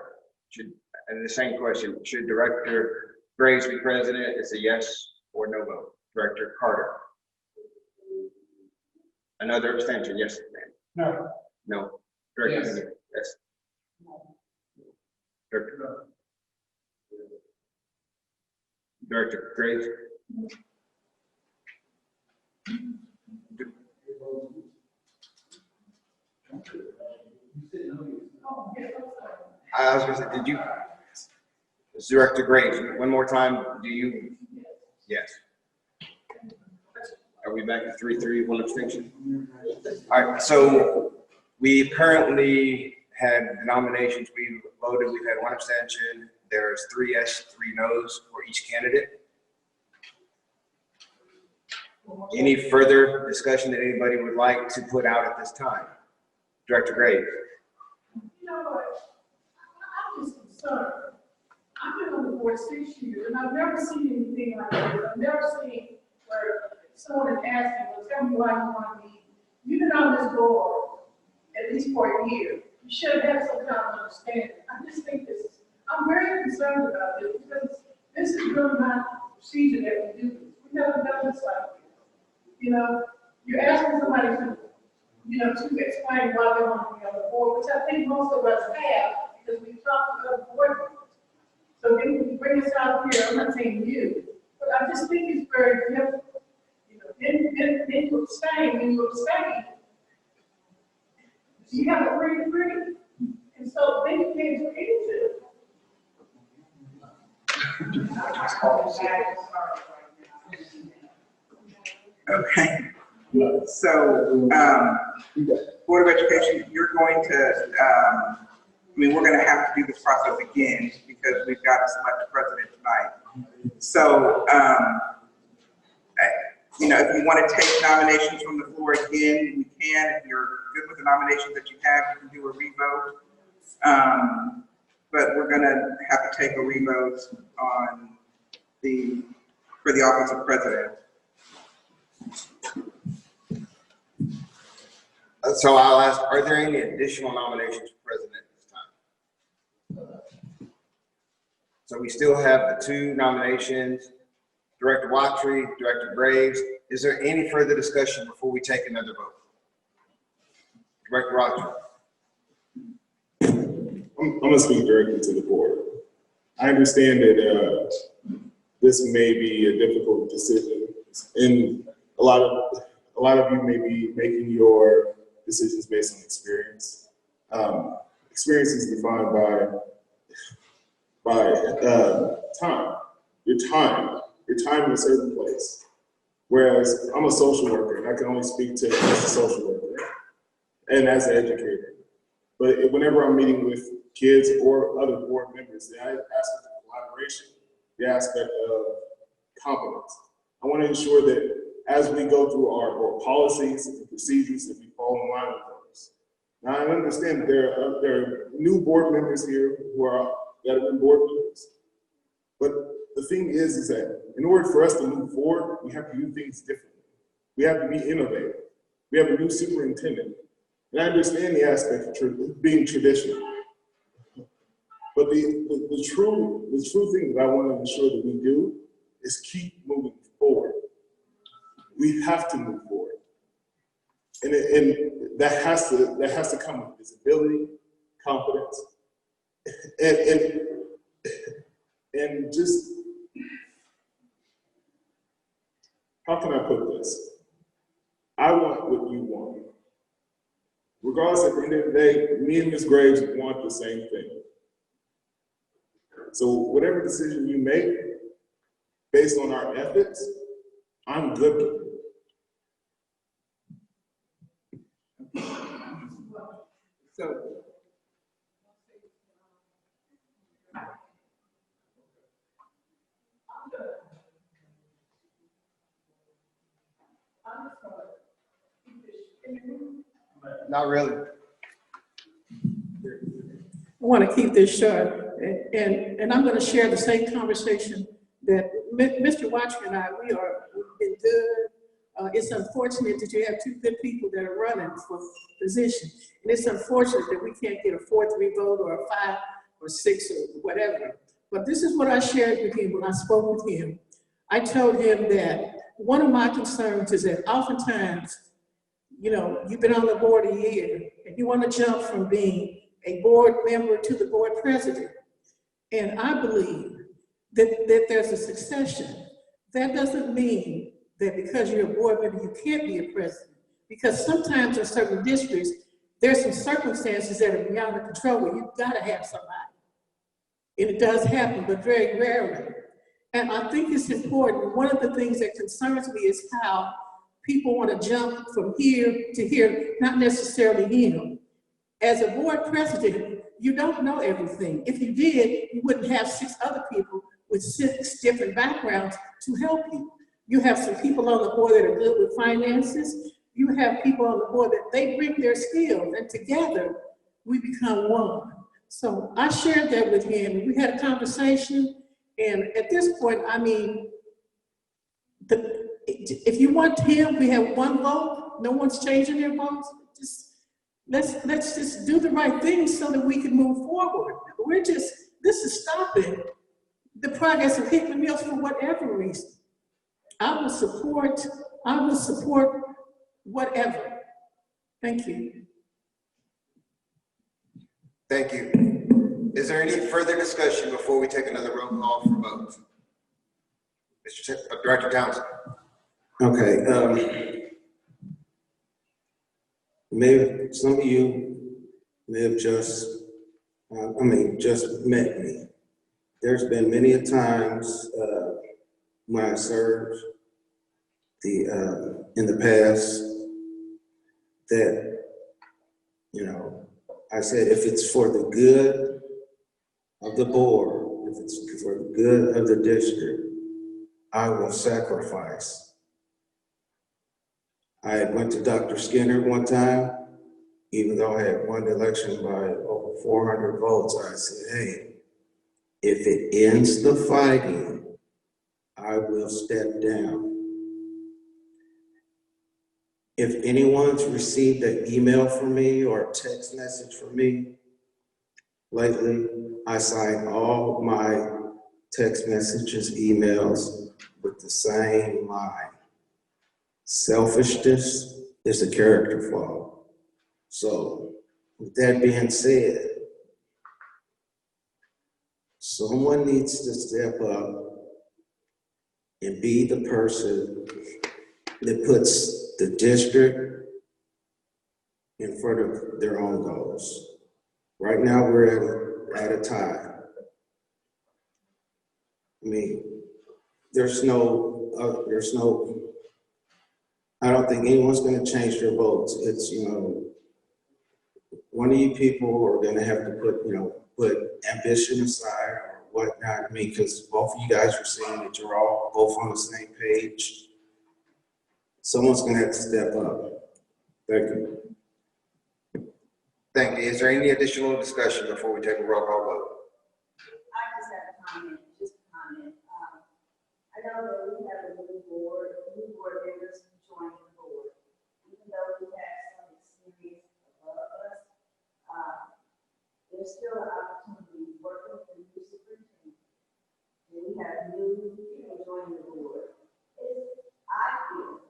And the same question, should Director Graves be president? It's a yes or no vote. Director Carter. Another abstention, yes, ma'am. No. No. Director Yes. Kendrick? Yes. Director. Director Graves? I was going to say, did you? Director Graves, one more time, do you? Yes. Are we back to 3-3, 1 abstention? All right, so we currently had the nominations. We voted, we've had 1 abstention. There's 3 yes, 3 no's for each candidate. Any further discussion that anybody would like to put out at this time? Director Graves. You know what? I'm just concerned. I've been on the board 6 years, and I've never seen anything like this. I've never seen where someone is asking, well, tell me why you want to be. You've been on this board at least for a year. You should have some kind of understanding. I just think I'm very concerned about this because this is really not the procedure that we do. We never done this like this. You know, you're asking somebody to, to explain why they want to be on the board, which I think most of us have because we've talked to other board members. So then when you bring us out here, I'm not saying you, but I just think it's very difficult. Then you abstain, when you abstain, you have a free. And so then you can't do anything. Okay. So, Board of Education, you're going to, we're going to have to do this process again because we've got to select a president tonight. So, if you want to take nominations from the floor again, we can. If you're good with the nominations that you have, you can do a revote. But we're going to have to take a revote for the office of president. So I'll ask, are there any additional nominations for president this time? So we still have the 2 nominations, Director Watry, Director Graves. Is there any further discussion before we take another vote? Director Watry. I'm going to speak directly to the board. I understand that this may be a difficult decision, and a lot of you may be making your decisions based on experience. Experience is defined by time. Your time in a certain place. Whereas I'm a social worker, and I can only speak to as a social worker and as an educator. But whenever I'm meeting with kids or other board members, the aspect of collaboration, the aspect of competence. I want to ensure that as we go through our board policies and procedures, that we fall in line with those. Now, I understand that there are new board members here that have been board members. But the thing is that in order for us to move forward, we have to do things differently. We have to be innovative. We have a new superintendent. And I understand the aspect of being traditional. But the true thing that I want to ensure that we do is keep moving forward. We have to move forward. And that has to come with visibility, confidence, and just, how can I put this? I want what you want. Regardless, at the end of the day, me and Ms. Graves want the same thing. So whatever decision you make, based on our ethics, I'm good with it. So, Not really. I want to keep this short, and I'm going to share the same conversation that Mr. Watcher and we've been good. It's unfortunate that you have 2 good people that are running for position, and it's unfortunate that we can't get a 4-3 vote or a 5 or 6 or whatever. But this is what I shared with him when I spoke with him. I told him that one of my concerns is that oftentimes, you've been on the board a year, and you want to jump from being a board member to the board president. And I believe that there's a succession. That doesn't mean that because you're a board member, you can't be a president. Because sometimes in certain districts, there's some circumstances that are beyond the control where you've got to have somebody. And it does happen, but very rarely. And I think it's important. One of the things that concerns me is how people want to jump from here to here, not necessarily him. As a board president, you don't know everything. If you did, you wouldn't have 6 other people with 6 different backgrounds to help you. You have some people on the board that are good with finances. You have people on the board that they bring their skills, and together we become one. So I shared that with him. We had a conversation, and at this point, I mean, if you want him, we have 1 vote. No one's changing their votes. Just let's just do the right thing so that we can move forward. This is stopping the progress of Hickman Mills for whatever reason. I will support whatever. Thank you. Thank you. Is there any further discussion before we take another roll call for votes? Director Townsend. Okay, maybe some of you may have just met me. There's been many a times when I served in the past that, you know, I said, if it's for the good of the board, if it's for the good of the district, I will sacrifice. I went to Dr. Skinner one time, even though I had won the election by over 400 votes, I said, hey, if it ends the fighting, I will step down. If anyone's received an email from me or a text message from me lately, I sign all my text messages, emails with the same line. Selfishness is a character flaw. So with that being said, someone needs to step up and be the person that puts the district in front of their own goals. Right now, we're at a tie. I mean, I don't think anyone's gonna change their votes. It's, you know, one of you people are gonna have to put ambition aside or whatnot. I mean, because both of you guys are saying that you're all both on the same page. Someone's gonna have to step up. Thank you. Thank you. Is there any additional discussion before we take a roll call vote? I just have a comment, I know that we have a new board members joining the board. Even though we have some experience above us, there's still an opportunity working with the new superintendent. And we have new people joining the board. I feel,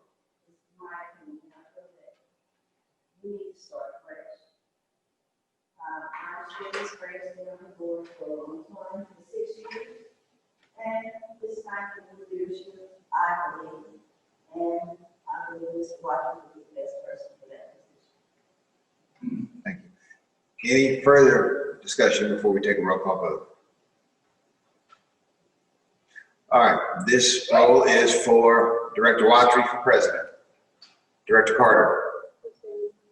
this is my opinion, I feel that we need to start fresh. I've been this president on the board for a long time, for 6 years. And it's time for new leadership, I believe. And I believe Mr. Watkins is the best person for that position. Thank you. Any further discussion before we take a roll call vote? All right, this role is for Director Watry for president. Director Carter.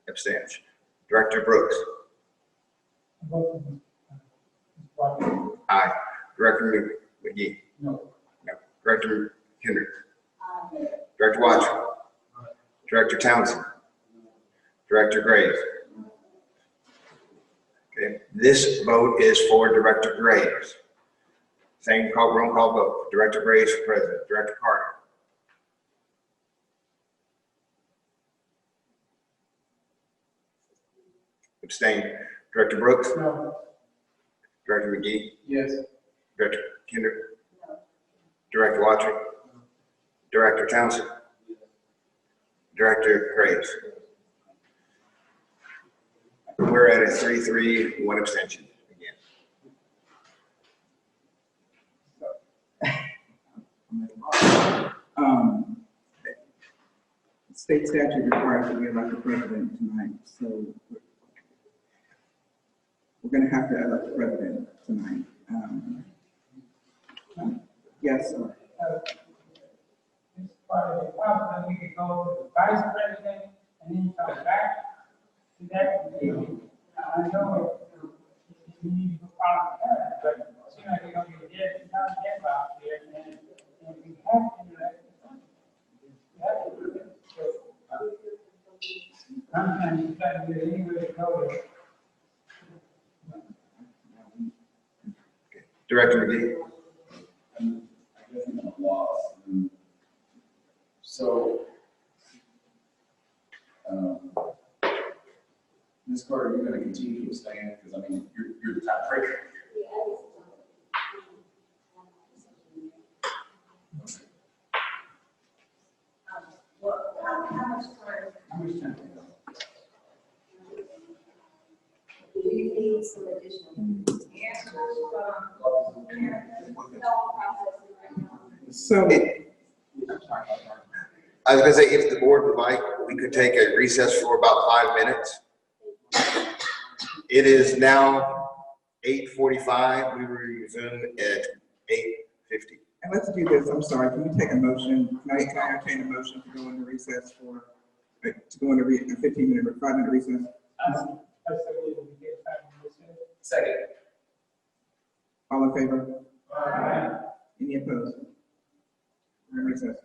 Abstention. Director Brooks. Aye. Director McGee. No. No. Director Kendrick. Director Watson. Director Townsend. Director Graves. Okay. This vote is for Director Graves. Same roll call vote. Director Graves for president. Director Carter. Abstain. Director Brooks. No. Director McGee. Yes. Director Kendrick. Director Watry. Director Townsend. Director Graves. We're at a 3-3, 1 abstention again. State statute requires that we elect the president tonight, so we're going to have to elect the president tonight. Yes, sir. It's part of the problem. possible we could go to the vice president and then come back to that meeting. Now, I know we need to follow that, but it seems like we're gonna be dead, not dead out there, and we have to do that. Sometimes you try to get anywhere to go. Director McGee. I guess I'm at a loss. So, Ms. Carter, you're going to continue to abstain because I mean you're the top trader. Well, how much time? How much time? Do you need some additional answers from? So, I was gonna say, if the board would like, we could take a recess for about 5 minutes. It is now 8:45. We will resume at 8:50. and let's do this, I'm sorry, can we take a motion, can I entertain a motion to go into recess for, to go into a 15-minute, 5-minute recess? Second. All in favor? Any opposed? We're in recess.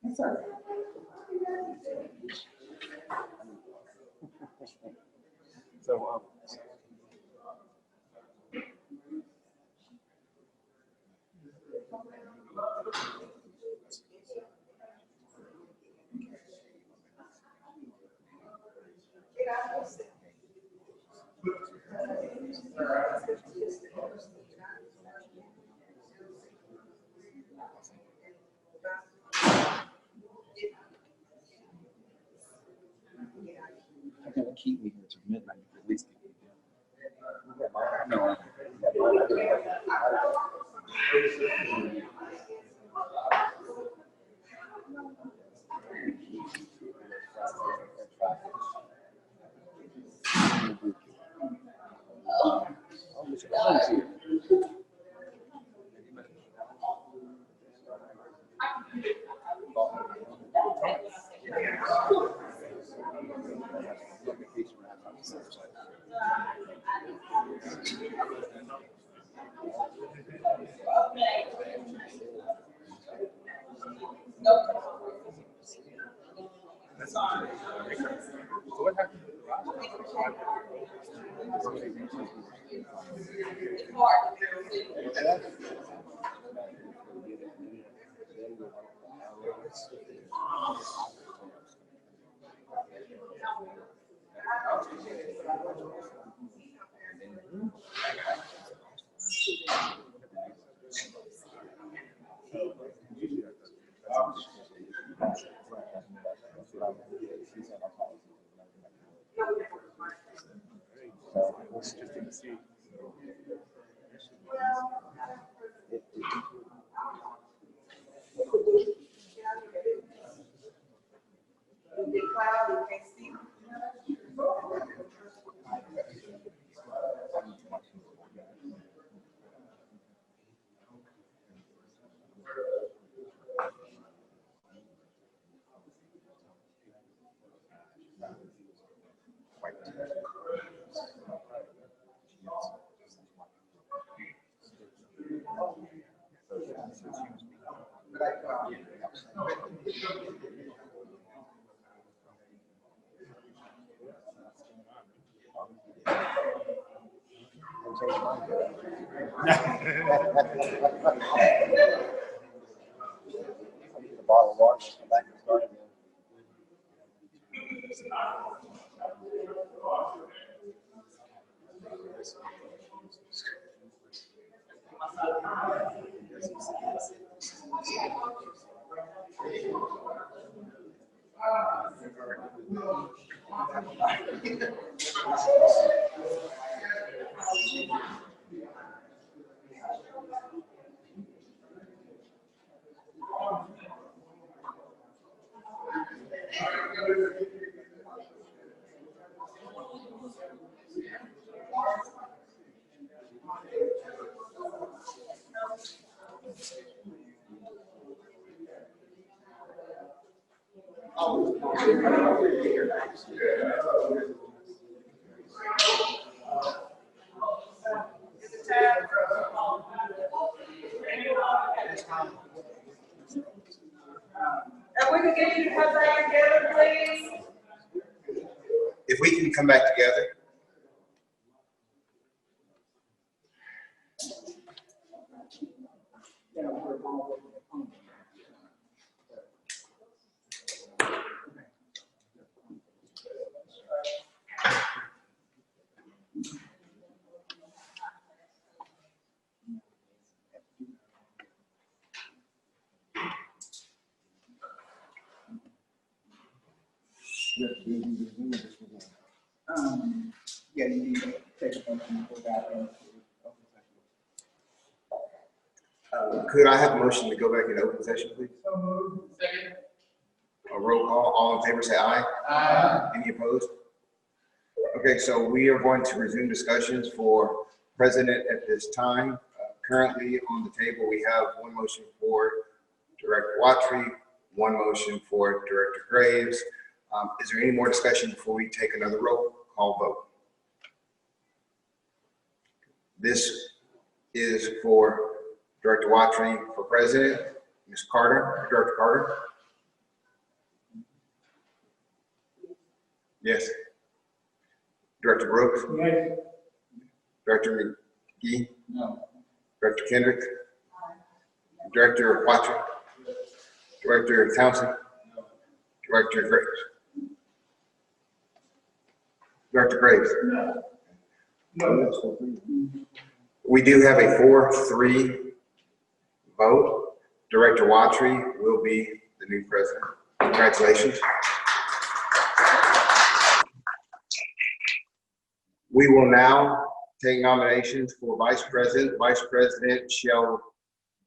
That's all right. So, They're gonna keep me here till midnight at least. No. Bottle of water, come back and start again. If we could get you to come back together, please. If we can come back together. Yeah, you need to take a motion to go back into open session. Could I have a motion to go back into open session, please? Second. A roll call, all in favor say aye. Aye. Any opposed? Okay, so we are going to resume discussions for president at this time. Currently on the table, we have one motion for Director Watry, one motion for Director Graves. Is there any more discussion before we take another roll call vote? This is for Director Watry for president. Ms. Carter, Director Carter? Yes. Director Brooks? Yes. Director McGee? No. Director Kendrick? Director Watry? Director Townsend? Director Graves? Director Graves? No. We do have a 4-3 vote. Director Watry will be the new president. Congratulations. We will now take nominations for vice president. Vice president shall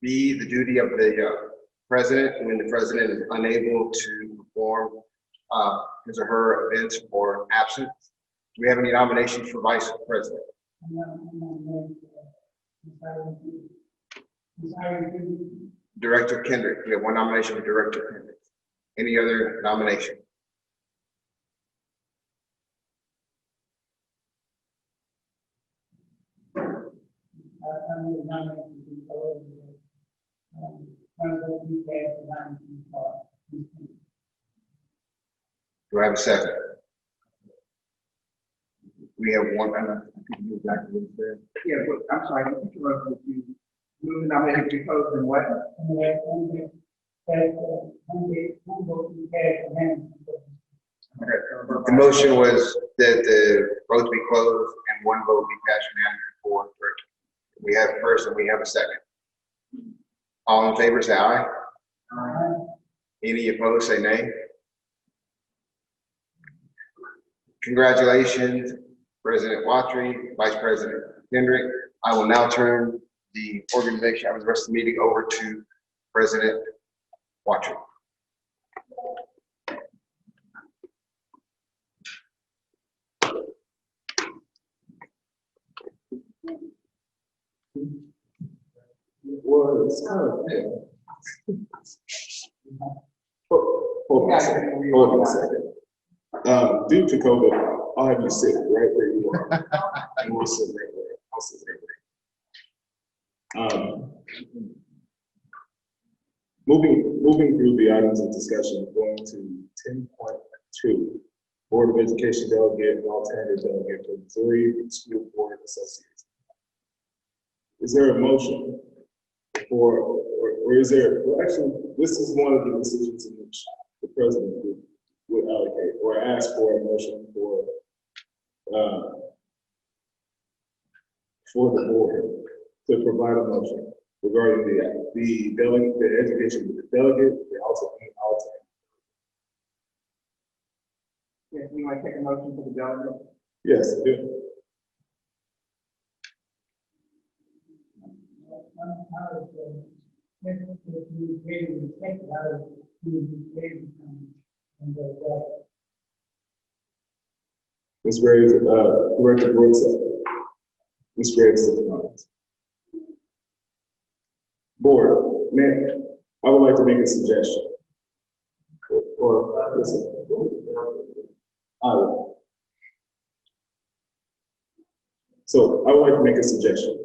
be the duty of the president when the president is unable to perform his or her events or absence. Do we have any nominations for vice president? Director Kendrick. We have one nomination for Director Kendrick. Any other nomination? Do I have a second? We have one. Yeah, but I'm sorry, I interrupted with you. Moving nominated to close and what? The motion was that the vote be closed and one vote be passed unanimously for director. We have a first and we have a second. All in favor say aye. Aye. Any opposed say nay. Congratulations, President Watry, Vice President Kendrick. I will now turn the organization, the rest of the meeting over to President Watry. Well, it's kind of, hold on a second, hold on a second. Due to COVID, I'll have you sit right where you are. And we'll sit right there. I'll sit right there. Moving through the items of discussion, going to 10.2, Board of Education Delegate and Alternative Delegate for Missouri School Board Association. Is there a motion for, or is there, well, actually, this is one of the decisions in which the president would allocate or ask for a motion for the board to provide a motion regarding the delegate, the education delegate, the alternate. Yeah, you want to take a motion for the delegate? Yes, I do. Ms. Graves, Director Brooks, Ms. Graves, board, man, I would like to make a suggestion. Or listen, so I would like to make a suggestion.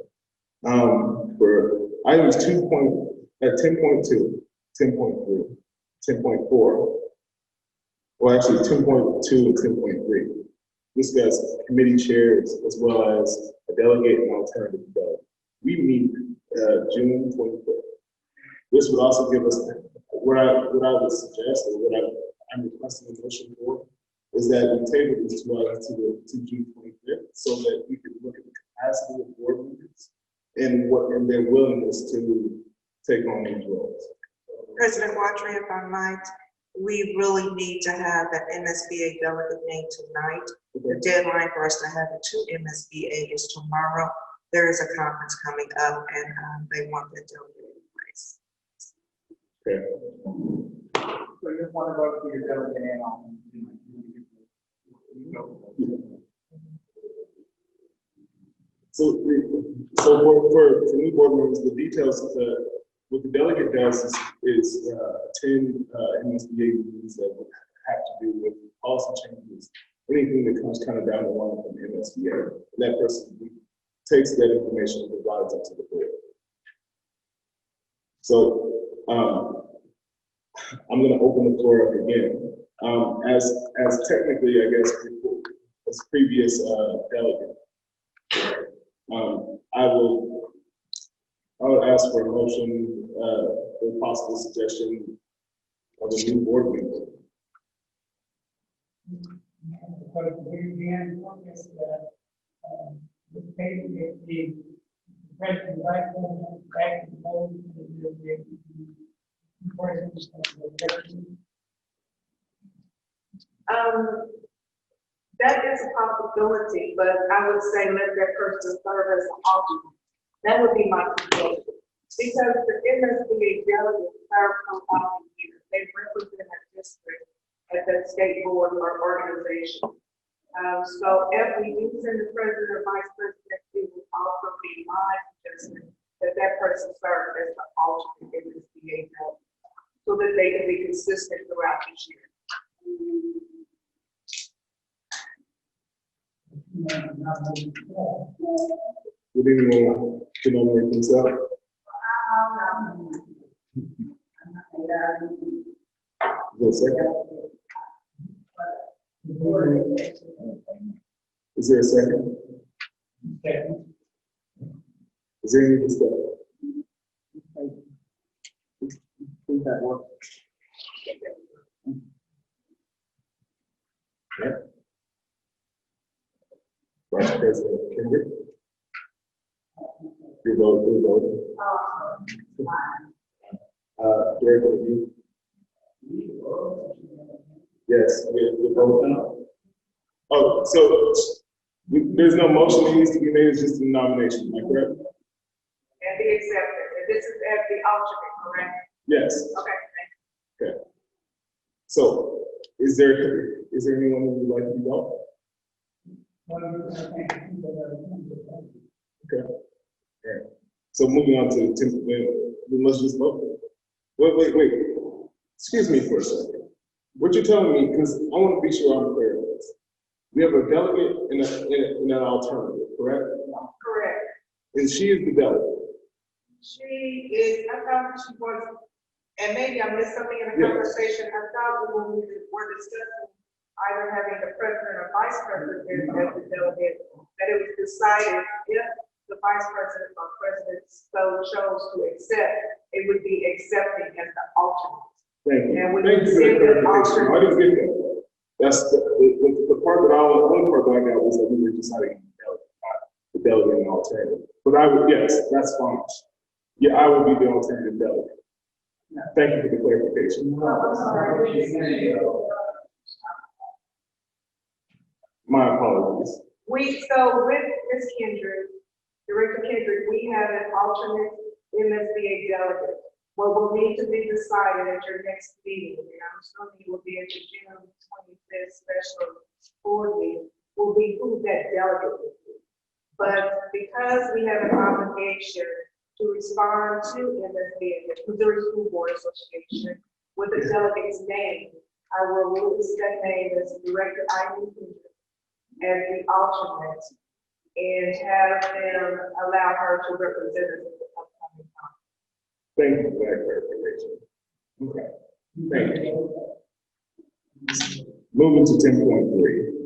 For items 10.2, 10.3, 10.4, well, actually 10.2 and 10.3, discuss committee chairs as well as a delegate and alternative delegate. We meet June 25th. This would also give us, what I would suggest, or what I'm requesting a motion for, is that we table these two items to June 25th so that we can look at the capacity of board members and their willingness to take on these roles. President Watry, if I might, we really need to have an MSBA delegate named tonight. The deadline for us to have the two MSBA is tomorrow. There is a conference coming up and they want that delegate in place. Okay. So you just want to go to your delegate and on. So for new board members, the details of what the delegate does is attend MSBA meetings that would have to do with policy changes, anything that comes kind of down the line from MSBA. And that person takes that information and provides it to the board. So I'm going to open the floor up again. As technically, I guess, as previous delegate, I would ask for a motion for a possible suggestion of a new board member. That is a possibility, but I would say let that person serve as an alternate. That would be my suggestion. Because the MSBA delegates serve from out the year. They represent a district at that state board or organization. So if we use in the president or vice president, it would also be my suggestion that that person serve as the alternate MSBA delegate so that they can be consistent throughout this year. Would anyone nominate themselves? Is there a second? Is there a second? Is there any discussion? Think that works. Okay. Vice President Kendrick. Your vote. Director, you? Yes, we're voting. Oh, so there's no motion that needs to be made, it's just a nomination, am I correct? And be accepted. And this is as the alternate, correct? Yes. Okay, thank you. Okay. So is there anyone who would like to be voted? Okay. All right. So moving on to we must just vote. Wait. Excuse me for a second. What you're telling me, because I want to be sure I'm clear on this. We have a delegate and an alternative, correct? Correct. And she is the delegate. She is, I thought she was And maybe I missed something in the conversation, I thought when we were discussing either having the president or vice president as the delegate, that it was decided if the vice president or president so chose to accept, it would be accepting as the alternate. Thank you. And we Thank you for consider the clarification. I didn't get that. That's the part that only part that I got was that we were deciding the delegate and alternative. But I would, yes, that's fine. Yeah, I would be the alternative delegate. Thank you for the clarification. My apologies. So with Ms. Kendrick, Director Kendrick, we have an alternate MSBA delegate. What will need to be decided at your next meeting, and I'm assuming it will be at your June 25th special board meeting, will be who that delegate will be. But because we have an obligation to respond to MSBA, the Missouri School Board Association, with the delegate's name, I will list that name as Director Ivy Kendrick as the alternate and have them allow her to represent us in the upcoming time. Thank you for that clarification. Okay. Thank you. Moving to 10.3.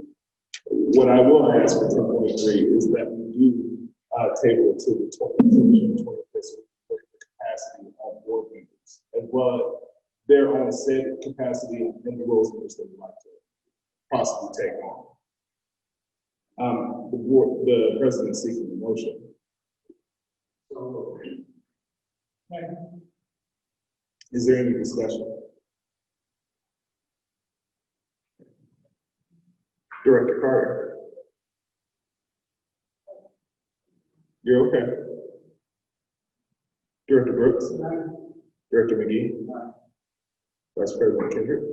What I will ask for 10.3 is that we do table it to the 25th for the capacity of board members, as well as their own said capacity and the roles in which they would like to possibly take on. The president seeking the motion. Is there any discussion? Director Carter? You're okay. Director Brooks? Director McGee? Vice President Kendrick?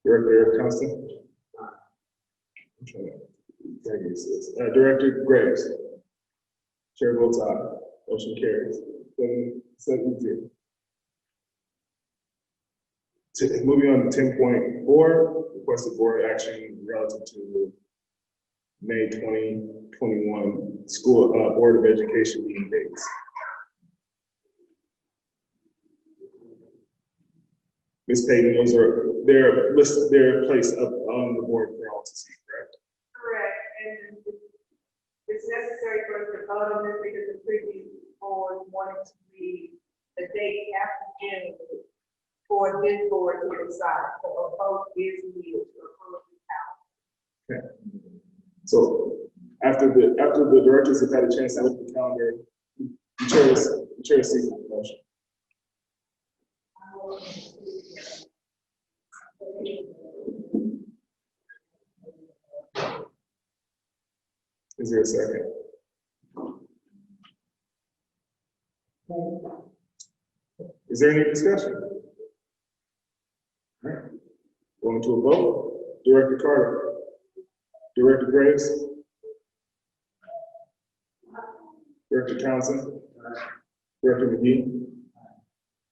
Director Constant? Okay. Director Graves? Chair votes aye. Motion carries. 7-0. Moving on to 10.4, requested board action relative to the May 2021 school Board of Education meeting dates. Ms. Payton, they're listed, they're placed up on the board for all to see, correct? Correct, and it's necessary for us to vote on this because the previous board wanted to be the date after June for this board to decide. So a vote is needed to approve the calendar. Okay. So after the directors have had a chance to look at the calendar, the chair is seeking the motion. Is there a second? Is there any discussion? All right. Going to a vote. Director Carter. Director Graves. Director Townsend. Director McGee.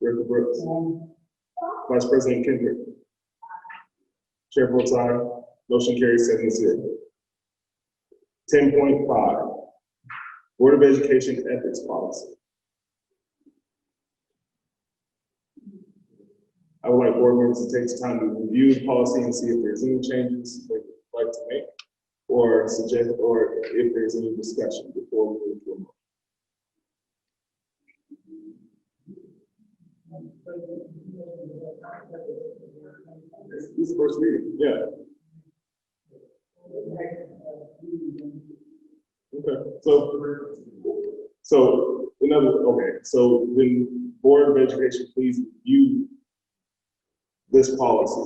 Director Brooks. Vice President Kendrick. Chair votes aye. Motion carries 7-0. 10.5. Board of Education Ethics Policy. I would like board members to take some time to review the policy and see if there's any changes they would like to make or suggest, or if there's any discussion before we move to a motion. This is the first reading, yeah. Okay, so then Board of Education, please review this policy,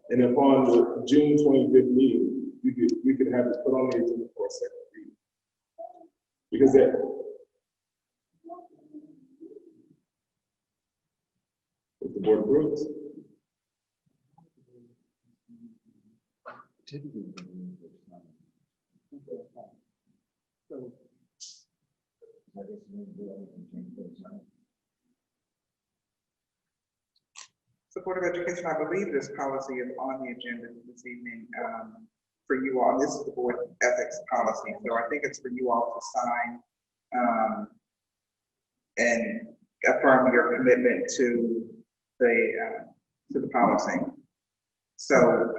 and upon the June 25th meeting, we could have it put on the agenda for a second reading. Because that, if the board approves. So Board of Education, I believe this policy is on the agenda this evening for you all. This is the board ethics policy, so I think it's for you all to sign and affirm your commitment to the policy. So,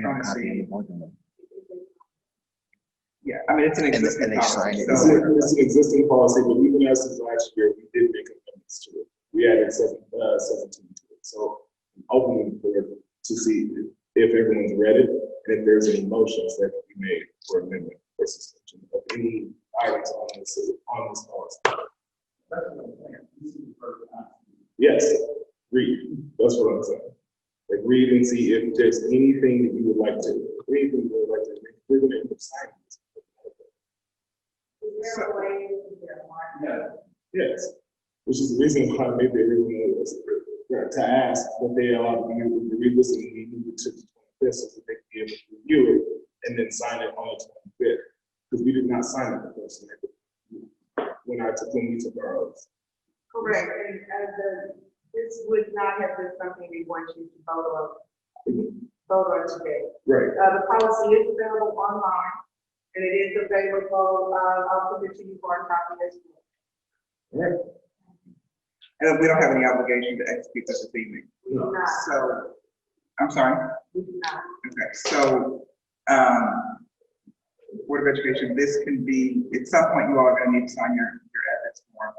trying to see. Yeah, I mean, it's an existing policy. It's an existing policy, but even as of last year, we did make amendments to it. We added 17 to it. So I'm opening to see if everyone's read it and if there's any motions that can be made for amendment or suspension of any items on this policy. Yes, read. That's what I'm saying. Like read and see if there's anything that you would like to, anything you would like to make. We're gonna end up signing this. Is there a way to get a mark? Yes, which is the reason why maybe everyone was to ask that they allow you to read this and we move it to the 25th so that they can be able to review it and then sign it on the 25th. Because we did not sign it the first night when we took our oaths. Correct, and this would not have been something we want you to vote on today. Right. The policy is available online, and it is available, I'll put it to you for a copy as well. Right. And we don't have any obligation to execute this evening. We do not. So, I'm sorry? We do not. Okay, so, Board of Education, this can be, at some point you all are gonna need to sign your ethics form.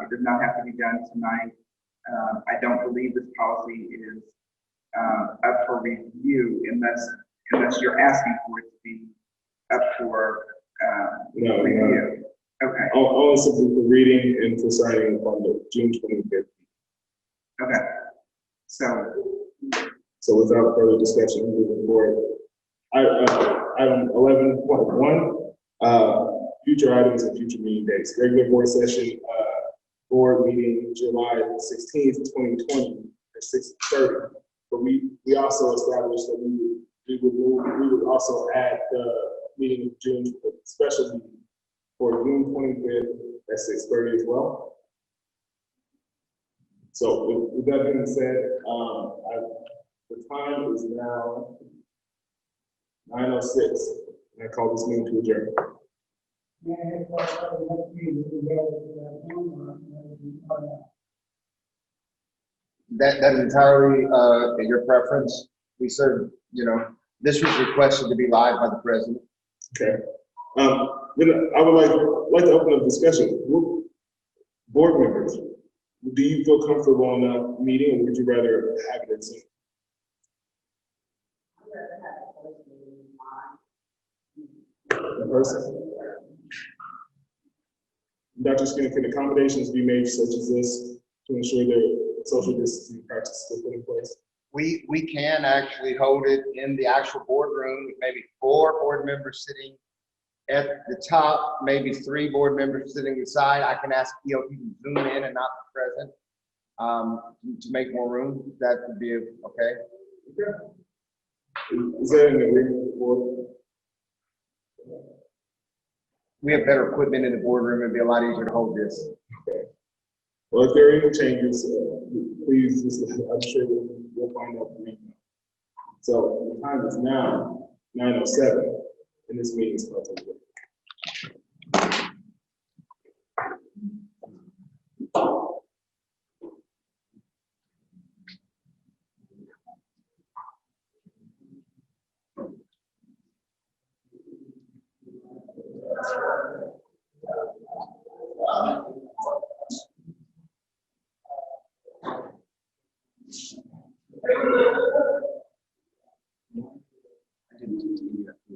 It does not have to be done tonight. I don't believe this policy is up for review unless you're asking for it to be up for review. Okay. Only simply for reading and for signing on the June 25th. Okay. So without further discussion, moving forward. Item 11.1, future items and future meeting dates. Regular board session, board meeting July 16th, 2020 at 6:30. But we also established that we would also add the meeting of June, the special meeting for June 25th at 6:30 as well. So with that being said, the time is now 9:06, and I call this meeting to adjourn. That is entirely at your preference. We serve, this was requested to be live by the president. Okay. Then I would like to open up discussion. Board members, do you feel comfortable in a meeting, or would you rather have it at Zoom? In person? Dr. Skinner, can accommodations be made such as this to ensure that social distancing practices are put in place? We can actually hold it in the actual boardroom with maybe 4 board members sitting at the top, maybe 3 board members sitting aside. I can ask EOP to zoom in and not be present to make more room. That would be okay. Is that an agreement with the board? We have better equipment in the boardroom. It'd be a lot easier to hold this. Okay. Well, if there are any changes, please, I'm sure we'll find out the reason. So the time is now 9:07, and this meeting is about to begin.